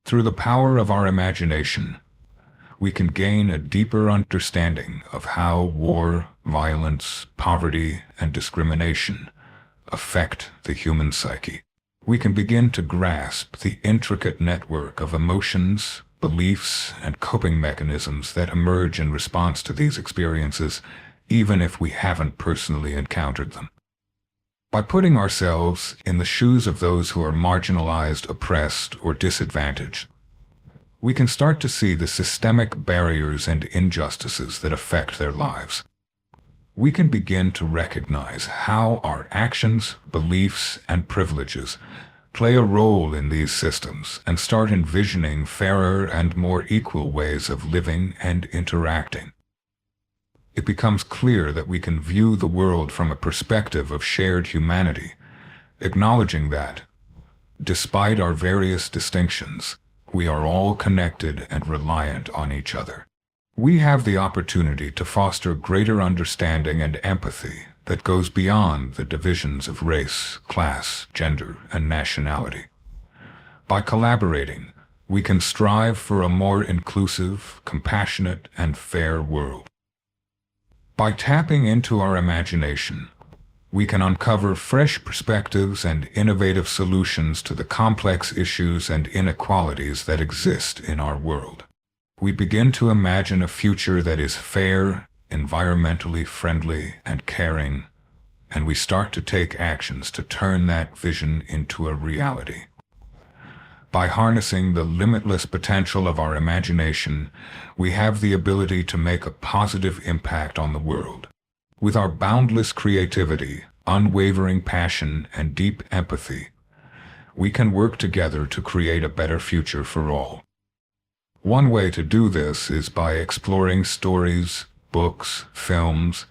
[SPEAKER 1] Through the power of our imagination, we can gain a deeper understanding of how war, violence, poverty, and discrimination affect the human psyche. We can begin to grasp the intricate network of emotions, beliefs, and coping mechanisms that emerge in response to these experiences, even if we haven't personally encountered them. By putting ourselves in the shoes of those who are marginalized, oppressed, or disadvantaged, we can start to see the systemic barriers and injustices that affect their lives. We can begin to recognize how our actions, beliefs, and privileges play a role in these systems and start envisioning fairer and more equal ways of living and interacting. It becomes clear that we can view the world from a perspective of shared humanity, acknowledging that, despite our various distinctions, we are all connected and reliant on each other. We have the opportunity to foster greater understanding and empathy that goes beyond the divisions of race, class, gender, and nationality. By collaborating, we can strive for a more inclusive, compassionate, and fair world. By tapping into our imagination, we can uncover fresh perspectives and innovative solutions to the complex issues and inequalities that exist in our world. We begin to imagine a future that is fair, environmentally friendly, and caring, and we start to take actions to turn that vision into a reality. By harnessing the limitless potential of our imagination, we have the ability to make a positive impact on the world. With our boundless creativity, unwavering passion, and deep empathy, we can work together to create a better future for all. One way to do this is by exploring stories, books, films,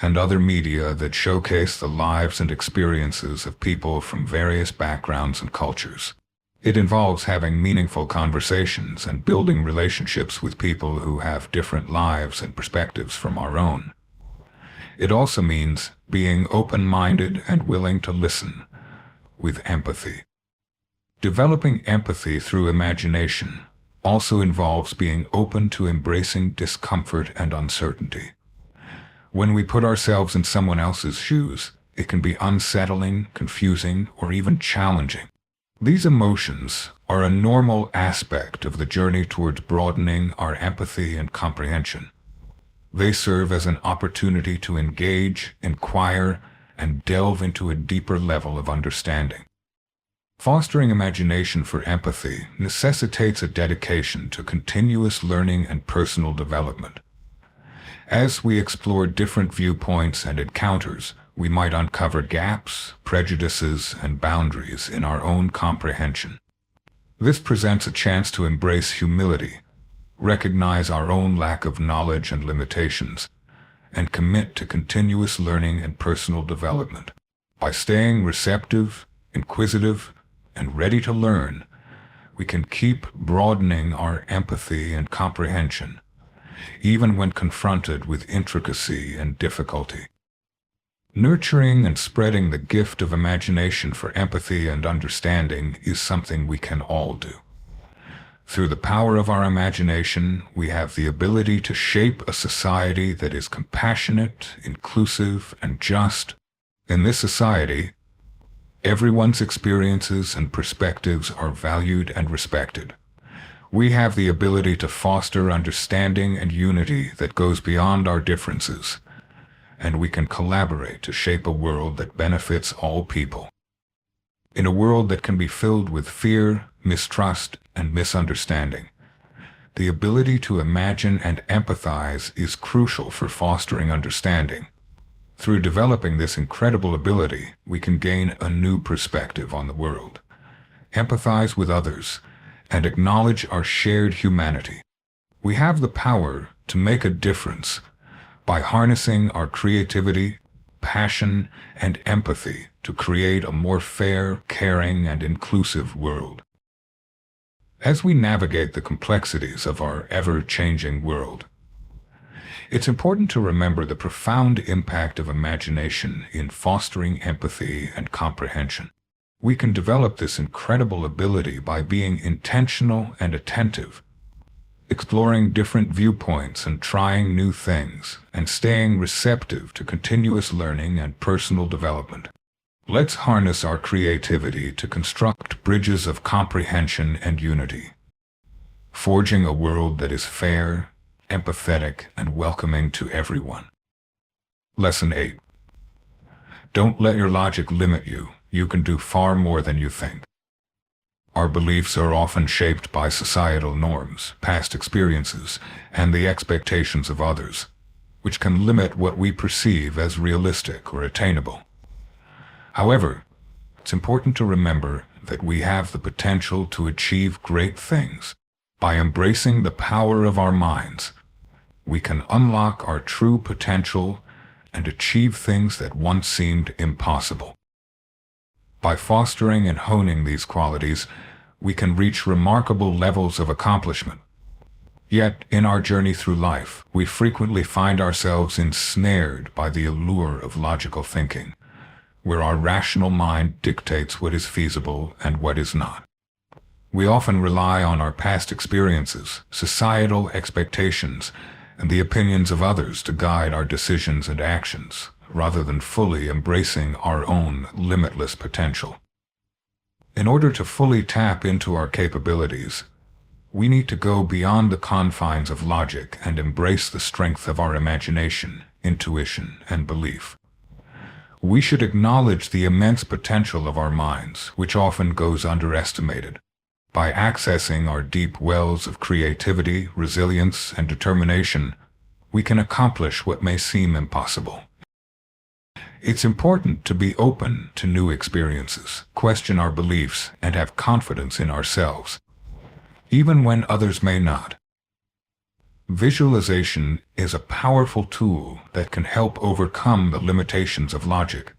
[SPEAKER 1] and other media that showcase the lives and experiences of people from various backgrounds and cultures. It involves having meaningful conversations and building relationships with people who have different lives and perspectives from our own. It also means being open-minded and willing to listen with empathy. Developing empathy through imagination also involves being open to embracing discomfort and uncertainty. When we put ourselves in someone else's shoes, it can be unsettling, confusing, or even challenging. These emotions are a normal aspect of the journey towards broadening our empathy and comprehension. They serve as an opportunity to engage, inquire, and delve into a deeper level of understanding. Fostering imagination for empathy necessitates a dedication to continuous learning and personal development. As we explore different viewpoints and encounters, we might uncover gaps, prejudices, and boundaries in our own comprehension. This presents a chance to embrace humility, recognize our own lack of knowledge and limitations, and commit to continuous learning and personal development. By staying receptive, inquisitive, and ready to learn, we can keep broadening our empathy and comprehension, even when confronted with intricacy and difficulty. Nurturing and spreading the gift of imagination for empathy and understanding is something we can all do. Through the power of our imagination, we have the ability to shape a society that is compassionate, inclusive, and just. In this society, everyone's experiences and perspectives are valued and respected. We have the ability to foster understanding and unity that goes beyond our differences, and we can collaborate to shape a world that benefits all people. In a world that can be filled with fear, mistrust, and misunderstanding, the ability to imagine and empathize is crucial for fostering understanding. Through developing this incredible ability, we can gain a new perspective on the world, empathize with others, and acknowledge our shared humanity. We have the power to make a difference by harnessing our creativity, passion, and empathy to create a more fair, caring, and inclusive world. As we navigate the complexities of our ever-changing world, it's important to remember the profound impact of imagination in fostering empathy and comprehension. We can develop this incredible ability by being intentional and attentive, exploring different viewpoints and trying new things, and staying receptive to continuous learning and personal development. Let's harness our creativity to construct bridges of comprehension and unity, forging a world that is fair, empathetic, and welcoming to everyone. Lesson 8. Don't let your logic limit you. You can do far more than you think. Our beliefs are often shaped by societal norms, past experiences, and the expectations of others, which can limit what we perceive as realistic or attainable. However, it's important to remember that we have the potential to achieve great things. By embracing the power of our minds, we can unlock our true potential and achieve things that once seemed impossible. By fostering and honing these qualities, we can reach remarkable levels of accomplishment. Yet, in our journey through life, we frequently find ourselves ensnared by the allure of logical thinking, where our rational mind dictates what is feasible and what is not. We often rely on our past experiences, societal expectations, and the opinions of others to guide our decisions and actions, rather than fully embracing our own limitless potential. In order to fully tap into our capabilities, we need to go beyond the confines of logic and embrace the strength of our imagination, intuition, and belief. We should acknowledge the immense potential of our minds, which often goes underestimated. By accessing our deep wells of creativity, resilience, and determination, we can accomplish what may seem impossible. It's important to be open to new experiences, question our beliefs, and have confidence in ourselves, even when others may not. Visualization is a powerful tool that can help overcome the limitations of logic.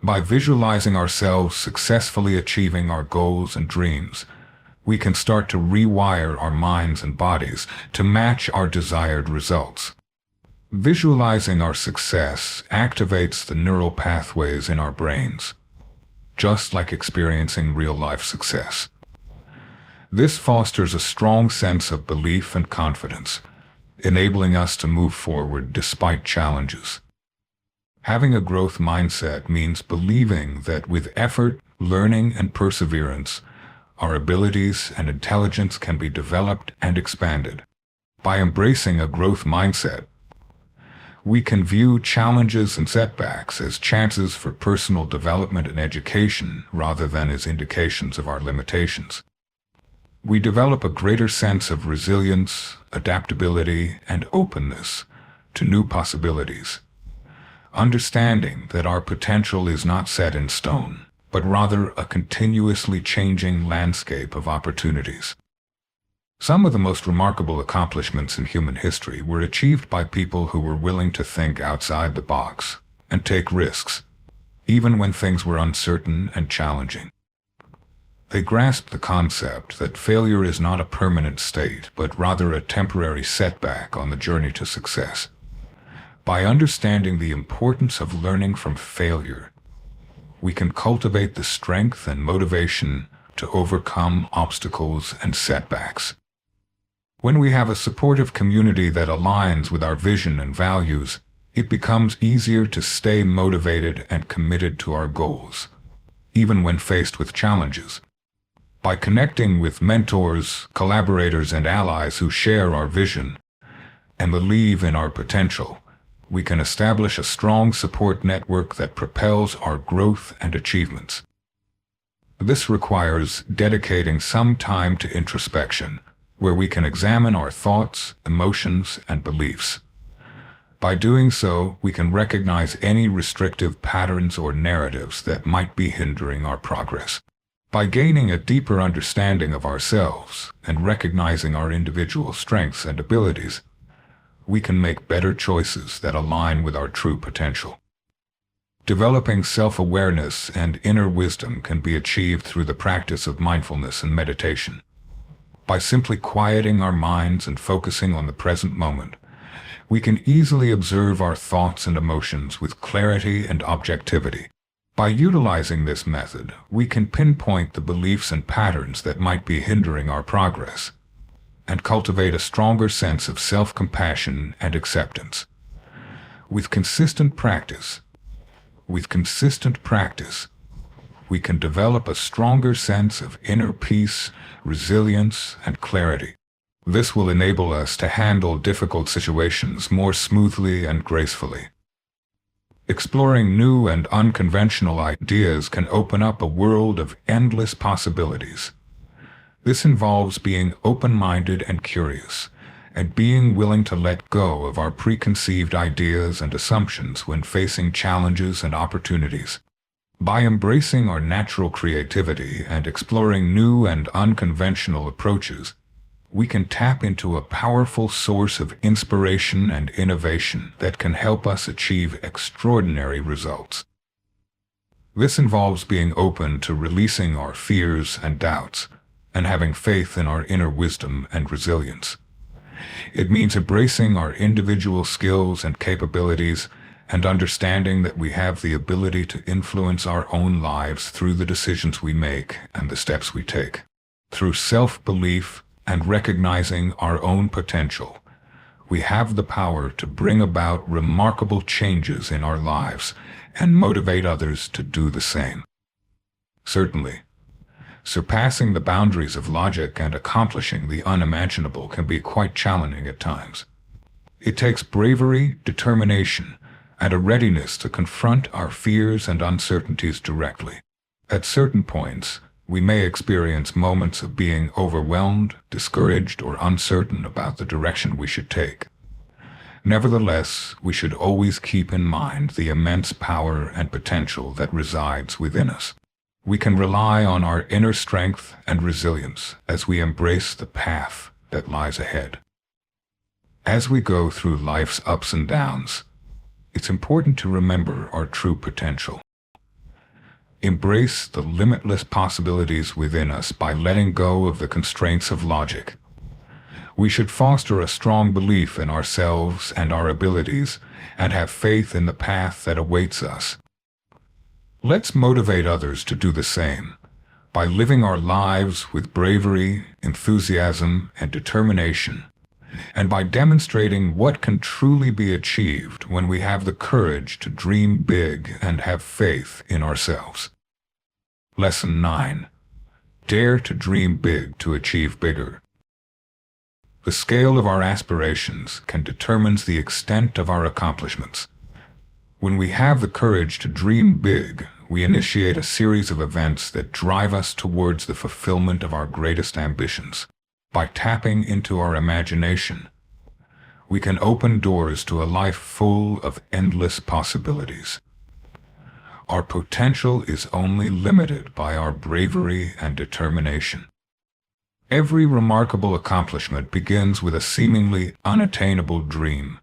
[SPEAKER 1] By visualizing ourselves successfully achieving our goals and dreams, we can start to rewire our minds and bodies to match our desired results. Visualizing our success activates the neural pathways in our brains, just like experiencing real-life success. This fosters a strong sense of belief and confidence, enabling us to move forward despite challenges. Having a growth mindset means believing that with effort, learning, and perseverance, our abilities and intelligence can be developed and expanded. By embracing a growth mindset, we can view challenges and setbacks as chances for personal development and education rather than as indications of our limitations. We develop a greater sense of resilience, adaptability, and openness to new possibilities, understanding that our potential is not set in stone, but rather a continuously changing landscape of opportunities. Some of the most remarkable accomplishments in human history were achieved by people who were willing to think outside the box and take risks, even when things were uncertain and challenging. They grasp the concept that failure is not a permanent state, but rather a temporary setback on the journey to success. By understanding the importance of learning from failure, we can cultivate the strength and motivation to overcome obstacles and setbacks. When we have a supportive community that aligns with our vision and values, it becomes easier to stay motivated and committed to our goals, even when faced with challenges. By connecting with mentors, collaborators, and allies who share our vision and believe in our potential, we can establish a strong support network that propels our growth and achievements. This requires dedicating some time to introspection, where we can examine our thoughts, emotions, and beliefs. By doing so, we can recognize any restrictive patterns or narratives that might be hindering our progress. By gaining a deeper understanding of ourselves and recognizing our individual strengths and abilities, we can make better choices that align with our true potential. Developing self-awareness and inner wisdom can be achieved through the practice of mindfulness and meditation. By simply quieting our minds and focusing on the present moment, we can easily observe our thoughts and emotions with clarity and objectivity. By utilizing this method, we can pinpoint the beliefs and patterns that might be hindering our progress, and cultivate a stronger sense of self-compassion and acceptance. With consistent practice, we can develop a stronger sense of inner peace, resilience, and clarity. This will enable us to handle difficult situations more smoothly and gracefully. Exploring new and unconventional ideas can open up a world of endless possibilities. This involves being open-minded and curious, and being willing to let go of our preconceived ideas and assumptions when facing challenges and opportunities. By embracing our natural creativity and exploring new and unconventional approaches, we can tap into a powerful source of inspiration and innovation that can help us achieve extraordinary results. This involves being open to releasing our fears and doubts, and having faith in our inner wisdom and resilience. It means embracing our individual skills and capabilities and understanding that we have the ability to influence our own lives through the decisions we make and the steps we take. Through self-belief and recognizing our own potential, we have the power to bring about remarkable changes in our lives and motivate others to do the same. Certainly, surpassing the boundaries of logic and accomplishing the unimaginable can be quite challenging at times. It takes bravery, determination, and a readiness to confront our fears and uncertainties directly. At certain points, we may experience moments of being overwhelmed, discouraged, or uncertain about the direction we should take. Nevertheless, we should always keep in mind the immense power and potential that resides within us. We can rely on our inner strength and resilience as we embrace the path that lies ahead. As we go through life's ups and downs, it's important to remember our true potential. Embrace the limitless possibilities within us by letting go of the constraints of logic. We should foster a strong belief in ourselves and our abilities, and have faith in the path that awaits us. Let's motivate others to do the same, by living our lives with bravery, enthusiasm, and determination, and by demonstrating what can truly be achieved when we have the courage to dream big and have faith in ourselves. Lesson 9. Dare to dream big to achieve bigger. The scale of our aspirations can determine the extent of our accomplishments. When we have the courage to dream big, we initiate a series of events that drive us towards the fulfillment of our greatest ambitions. By tapping into our imagination, we can open doors to a life full of endless possibilities. Our potential is only limited by our bravery and determination. Every remarkable accomplishment begins with a seemingly unattainable dream.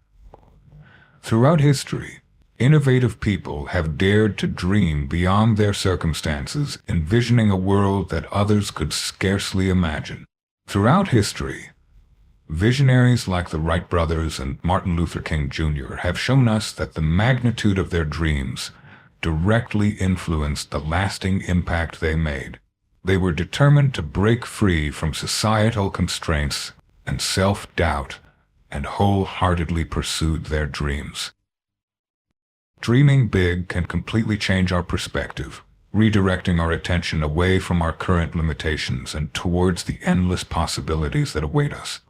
[SPEAKER 1] Throughout history, Innovative people have dared to dream beyond their circumstances, envisioning a world that others could scarcely imagine. Throughout history, visionaries like the Wright brothers and Martin Luther King Jr. have shown us that the magnitude of their dreams directly influenced the lasting impact they made. They were determined to break free from societal constraints and self-doubt and wholeheartedly pursued their dreams. Dreaming big can completely change our perspective, redirecting our attention away from our current limitations and towards the endless possibilities that await us.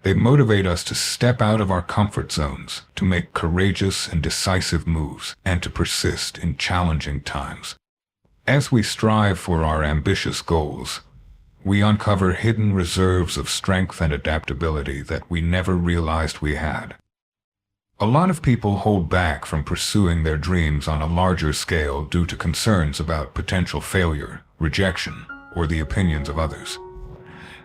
[SPEAKER 1] They motivate us to step out of our comfort zones, to make courageous and decisive moves, and to persist in challenging times. As we strive for our ambitious goals, we uncover hidden reserves of strength and adaptability that we never realized we had. A lot of people hold back from pursuing their dreams on a larger scale due to concerns about potential failure, rejection, or the opinions of others.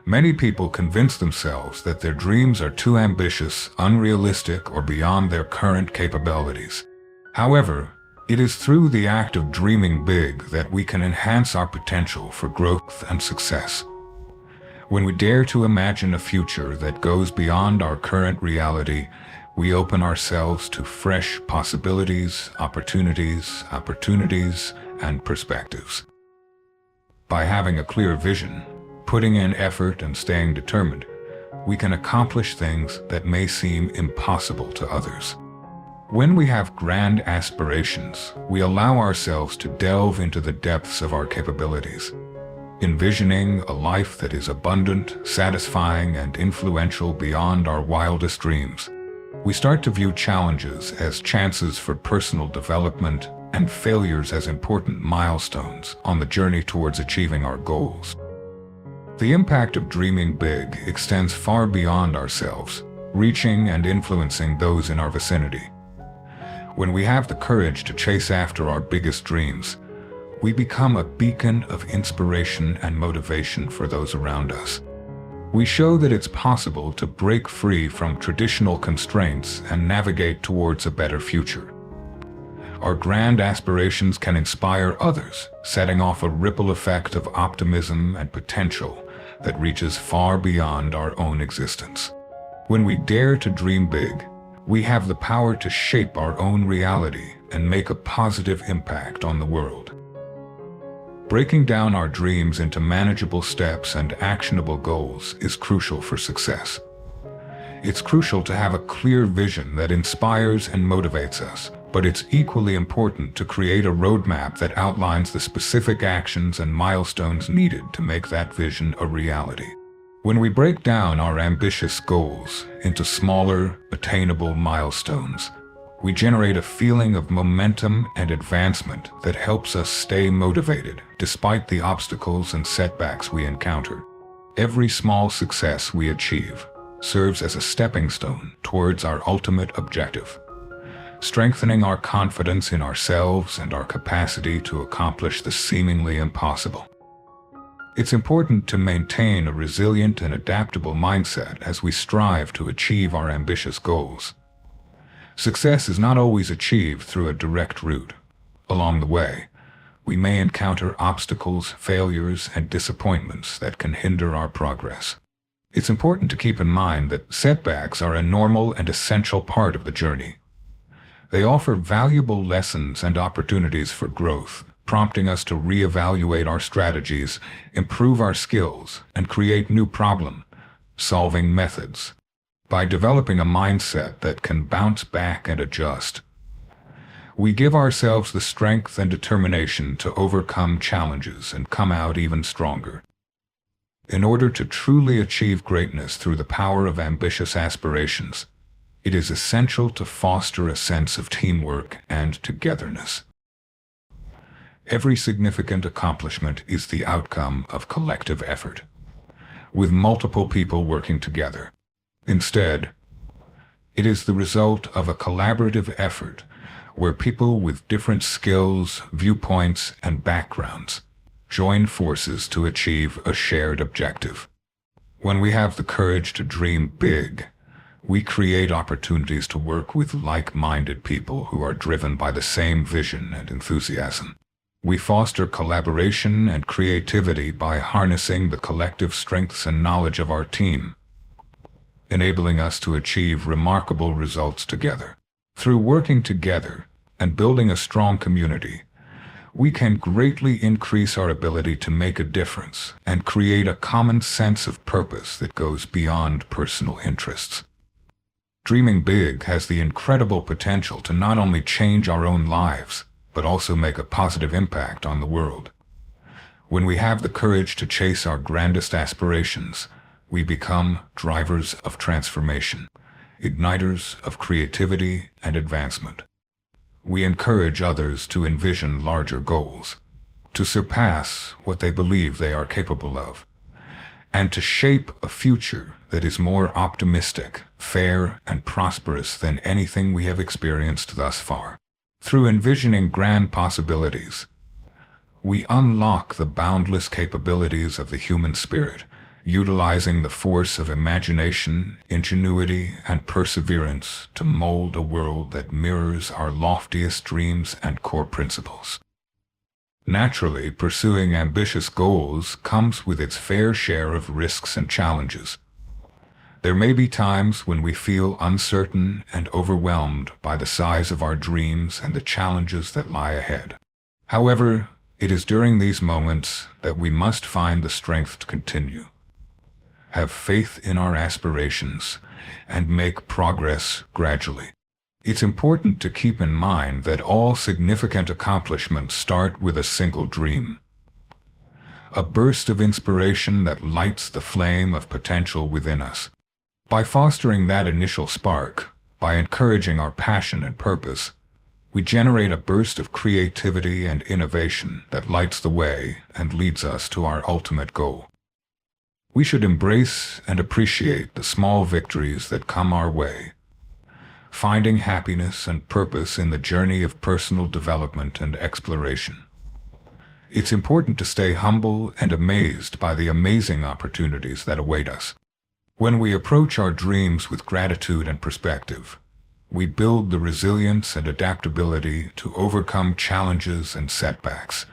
[SPEAKER 1] Many people convince themselves that their dreams are too ambitious, unrealistic, or beyond their current capabilities. However, it is through the act of dreaming big that we can enhance our potential for growth and success. When we dare to imagine a future that goes beyond our current reality, we open ourselves to fresh possibilities, opportunities, and perspectives. By having a clear vision, putting in effort and staying determined, we can accomplish things that may seem impossible to others. When we have grand aspirations, we allow ourselves to delve into the depths of our capabilities, envisioning a life that is abundant, satisfying, and influential beyond our wildest dreams. We start to view challenges as chances for personal development and failures as important milestones on the journey towards achieving our goals. The impact of dreaming big extends far beyond ourselves, reaching and influencing those in our vicinity. When we have the courage to chase after our biggest dreams, we become a beacon of inspiration and motivation for those around us. We show that it's possible to break free from traditional constraints and navigate towards a better future. Our grand aspirations can inspire others, setting off a ripple effect of optimism and potential that reaches far beyond our own existence. When we dare to dream big, we have the power to shape our own reality and make a positive impact on the world. Breaking down our dreams into manageable steps and actionable goals is crucial for success. It's crucial to have a clear vision that inspires and motivates us, but it's equally important to create a roadmap that outlines the specific actions and milestones needed to make that vision a reality. When we break down our ambitious goals into smaller, attainable milestones, we generate a feeling of momentum and advancement that helps us stay motivated despite the obstacles and setbacks we encounter. Every small success we achieve serves as a stepping stone towards our ultimate objective, strengthening our confidence in ourselves and our capacity to accomplish the seemingly impossible. It's important to maintain a resilient and adaptable mindset as we strive to achieve our ambitious goals. Success is not always achieved through a direct route. Along the way, we may encounter obstacles, failures, and disappointments that can hinder our progress. It's important to keep in mind that setbacks are a normal and essential part of the journey. They offer valuable lessons and opportunities for growth, prompting us to reevaluate our strategies, improve our skills, and create new problem-solving methods. By developing a mindset that can bounce back and adjust, we give ourselves the strength and determination to overcome challenges and come out even stronger. In order to truly achieve greatness through the power of ambitious aspirations, it is essential to foster a sense of teamwork and togetherness. Every significant accomplishment is the outcome of collective effort, with multiple people working together. Instead, it is the result of a collaborative effort where people with different skills, viewpoints, and backgrounds join forces to achieve a shared objective. When we have the courage to dream big, We create opportunities to work with like-minded people who are driven by the same vision and enthusiasm. We foster collaboration and creativity by harnessing the collective strengths and knowledge of our team, enabling us to achieve remarkable results together. Through working together and building a strong community, we can greatly increase our ability to make a difference and create a common sense of purpose that goes beyond personal interests. Dreaming big has the incredible potential to not only change our own lives, but also make a positive impact on the world. When we have the courage to chase our grandest aspirations, we become drivers of transformation, igniters of creativity and advancement. We encourage others to envision larger goals, to surpass what they believe they are capable of, and to shape a future that is more optimistic, fair, and prosperous than anything we have experienced thus far. Through envisioning grand possibilities, we unlock the boundless capabilities of the human spirit, utilizing the force of imagination, ingenuity, and perseverance to mold a world that mirrors our loftiest dreams and core principles. Naturally, pursuing ambitious goals comes with its fair share of risks and challenges. There may be times when we feel uncertain and overwhelmed by the size of our dreams and the challenges that lie ahead. However, it is during these moments that we must find the strength to continue, have faith in our aspirations, and make progress gradually. It's important to keep in mind that all significant accomplishments start with a single dream, a burst of inspiration that lights the flame of potential within us. By fostering that initial spark, by encouraging our passion and purpose, we generate a burst of creativity and innovation that lights the way and leads us to our ultimate goal. We should embrace and appreciate the small victories that come our way, finding happiness and purpose in the journey of personal development and exploration. It's important to stay humble and amazed by the amazing opportunities that await us. When we approach our dreams with gratitude and perspective, we build the resilience and adaptability to overcome challenges and setbacks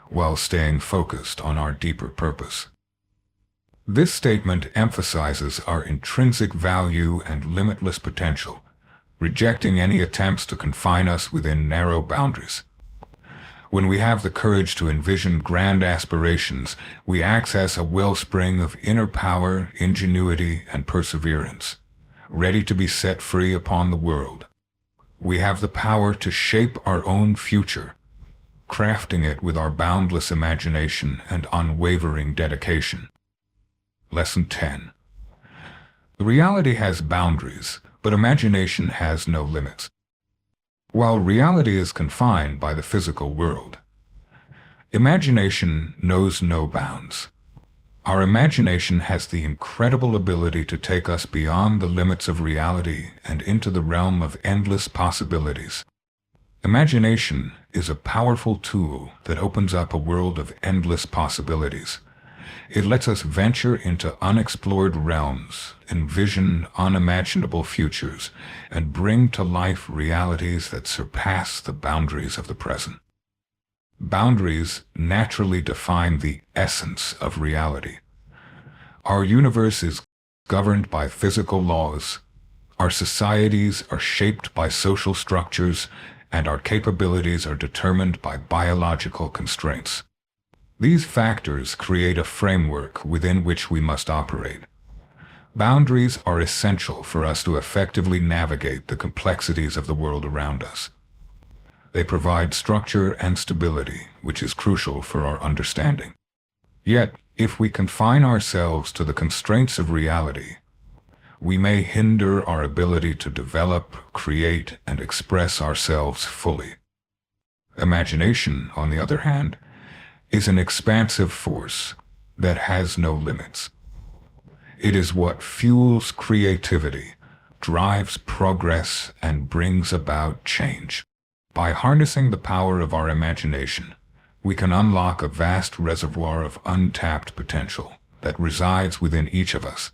[SPEAKER 1] while staying focused on our deeper purpose. This statement emphasizes our intrinsic value and limitless potential, rejecting any attempts to confine us within narrow boundaries. When we have the courage to envision grand aspirations, we access a wellspring of inner power, ingenuity, and perseverance, ready to be set free upon the world. We have the power to shape our own future, crafting it with our boundless imagination and unwavering dedication. Lesson 10. The reality has boundaries, but imagination has no limits. While reality is confined by the physical world, imagination knows no bounds. Our imagination has the incredible ability to take us beyond the limits of reality and into the realm of endless possibilities. Imagination is a powerful tool that opens up a world of endless possibilities. It lets us venture into unexplored realms, envision unimaginable futures, and bring to life realities that surpass the boundaries of the present. Boundaries naturally define the essence of reality. Our universe is governed by physical laws, our societies are shaped by social structures, and our capabilities are determined by biological constraints. These factors create a framework within which we must operate. Boundaries are essential for us to effectively navigate the complexities of the world around us. They provide structure and stability, which is crucial for our understanding. Yet, if we confine ourselves to the constraints of reality, we may hinder our ability to develop, create, and express ourselves fully. Imagination, on the other hand, is an expansive force that has no limits. It is what fuels creativity, drives progress, and brings about change. By harnessing the power of our imagination, we can unlock a vast reservoir of untapped potential that resides within each of us.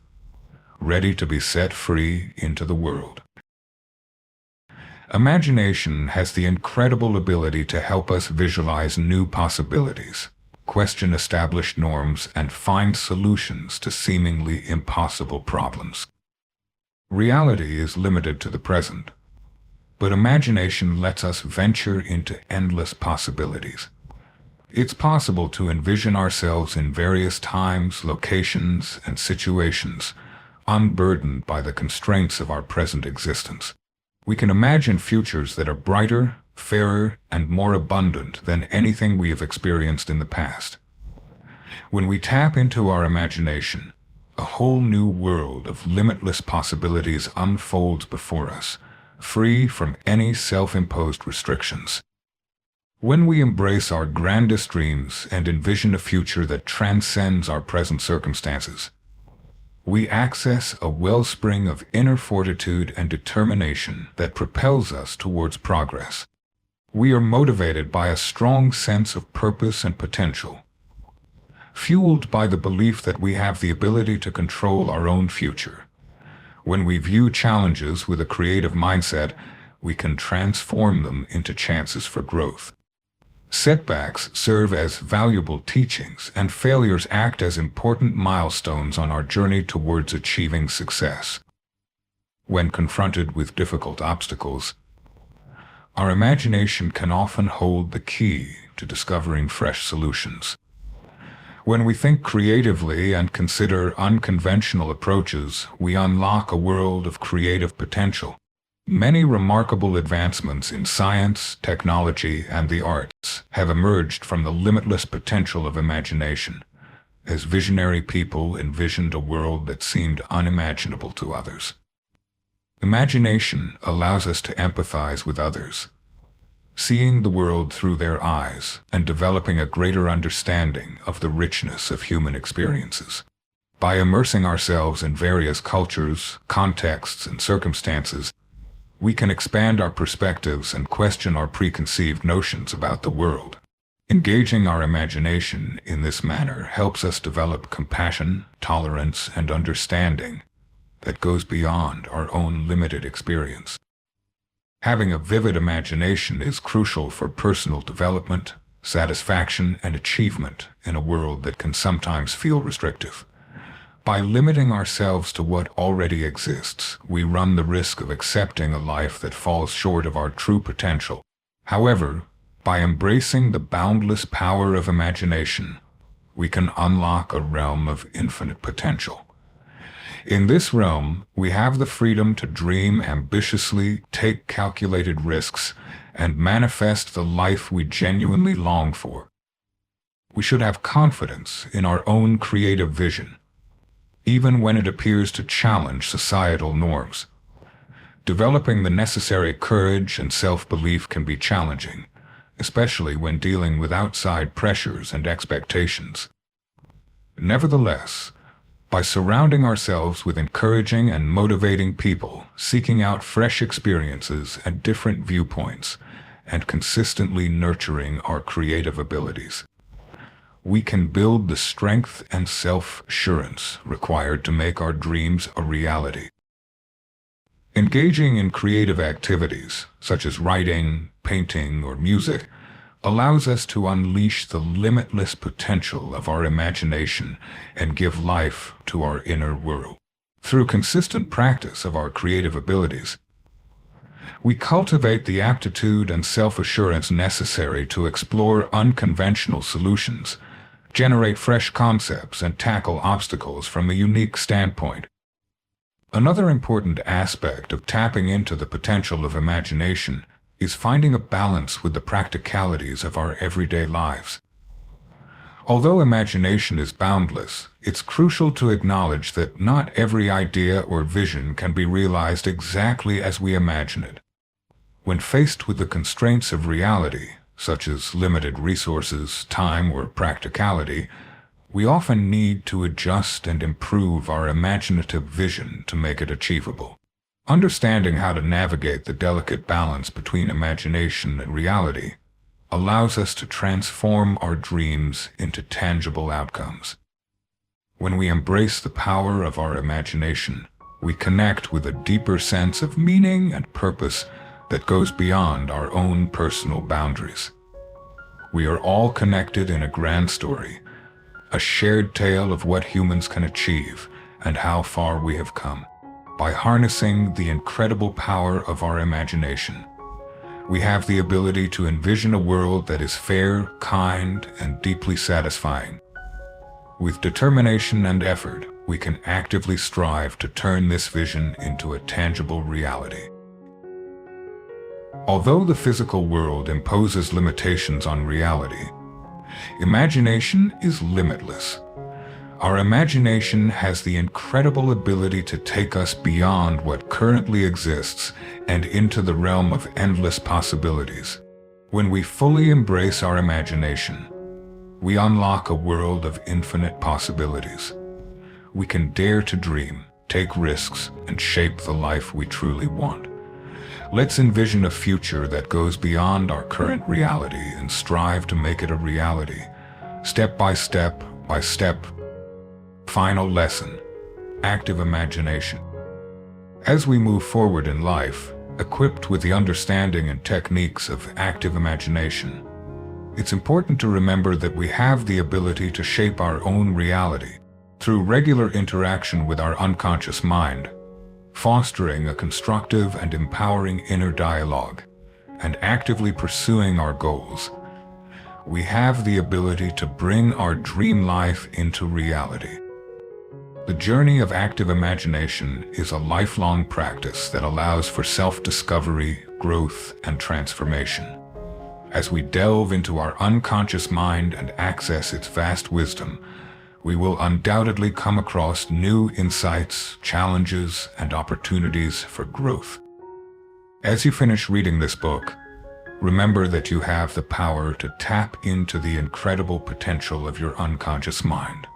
[SPEAKER 1] ready to be set free into the world. Imagination has the incredible ability to help us visualize new possibilities, question established norms, and find solutions to seemingly impossible problems. Reality is limited to the present, but imagination lets us venture into endless possibilities. It's possible to envision ourselves in various times, locations, and situations, unburdened by the constraints of our present existence. We can imagine futures that are brighter, fairer, and more abundant than anything we have experienced in the past. When we tap into our imagination, a whole new world of limitless possibilities unfolds before us, free from any self-imposed restrictions. When we embrace our grandest dreams and envision a future that transcends our present circumstances, we access a wellspring of inner fortitude and determination that propels us towards progress. We are motivated by a strong sense of purpose and potential, fueled by the belief that we have the ability to control our own future. When we view challenges with a creative mindset, we can transform them into chances for growth. Setbacks serve as valuable teachings, and failures act as important milestones on our journey towards achieving success. When confronted with difficult obstacles, our imagination can often hold the key to discovering fresh solutions. When we think creatively and consider unconventional approaches, we unlock a world of creative potential. Many remarkable advancements in science, technology, and the arts have emerged from the limitless potential of imagination, as visionary people envisioned a world that seemed unimaginable to others. Imagination allows us to empathize with others, seeing the world through their eyes and developing a greater understanding of the richness of human experiences. By immersing ourselves in various cultures, contexts, and circumstances, we can expand our perspectives and question our preconceived notions about the world. Engaging our imagination in this manner helps us develop compassion, tolerance, and understanding that goes beyond our own limited experience. Having a vivid imagination is crucial for personal development, satisfaction, and achievement in a world that can sometimes feel restrictive. By limiting ourselves to what already exists, we run the risk of accepting a life that falls short of our true potential. However, by embracing the boundless power of imagination, we can unlock a realm of infinite potential. In this realm, we have the freedom to dream ambitiously, take calculated risks, and manifest the life we genuinely long for. We should have confidence in our own creative vision, even when it appears to challenge societal norms. Developing the necessary courage and self-belief can be challenging, especially when dealing with outside pressures and expectations. Nevertheless, by surrounding ourselves with encouraging and motivating people, seeking out fresh experiences and different viewpoints, and consistently nurturing our creative abilities, we can build the strength and self-assurance required to make our dreams a reality. Engaging in creative activities, such as writing, painting, or music, allows us to unleash the limitless potential of our imagination and give life to our inner world. Through consistent practice of our creative abilities, we cultivate the aptitude and self-assurance necessary to explore unconventional solutions, generate fresh concepts, and tackle obstacles from a unique standpoint. Another important aspect of tapping into the potential of imagination is finding a balance with the practicalities of our everyday lives. Although imagination is boundless, it's crucial to acknowledge that not every idea or vision can be realized exactly as we imagine it. When faced with the constraints of reality, such as limited resources, time, or practicality, we often need to adjust and improve our imaginative vision to make it achievable. Understanding how to navigate the delicate balance between imagination and reality allows us to transform our dreams into tangible outcomes. When we embrace the power of our imagination, we connect with a deeper sense of meaning and purpose that goes beyond our own personal boundaries. We are all connected in a grand story, a shared tale of what humans can achieve and how far we have come. By harnessing the incredible power of our imagination, we have the ability to envision a world that is fair, kind, and deeply satisfying. With determination and effort, we can actively strive to turn this vision into a tangible reality. Although the physical world imposes limitations on reality, imagination is limitless. Our imagination has the incredible ability to take us beyond what currently exists and into the realm of endless possibilities. When we fully embrace our imagination, we unlock a world of infinite possibilities. We can dare to dream, take risks, and shape the life we truly want. Let's envision a future that goes beyond our current reality and strive to make it a reality, step by step by step. Final lesson: active imagination. As we move forward in life, equipped with the understanding and techniques of active imagination, it's important to remember that we have the ability to shape our own reality through regular interaction with our unconscious mind, fostering a constructive and empowering inner dialogue, and actively pursuing our goals. We have the ability to bring our dream life into reality. The journey of active imagination is a lifelong practice that allows for self-discovery, growth, and transformation. As we delve into our unconscious mind and access its vast wisdom, we will undoubtedly come across new insights, challenges, and opportunities for growth. As you finish reading this book, remember that you have the power to tap into the incredible potential of your unconscious mind.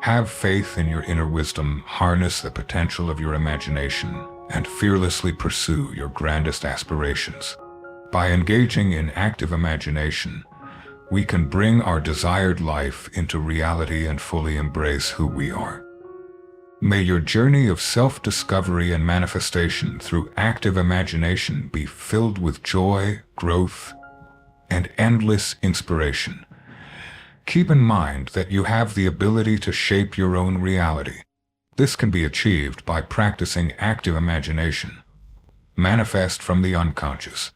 [SPEAKER 1] Have faith in your inner wisdom, harness the potential of your imagination, and fearlessly pursue your grandest aspirations. By engaging in active imagination, we can bring our desired life into reality and fully embrace who we are. May your journey of self-discovery and manifestation through active imagination be filled with joy, growth, and endless inspiration. Keep in mind that you have the ability to shape your own reality. This can be achieved by practicing active imagination. Manifest from the unconscious.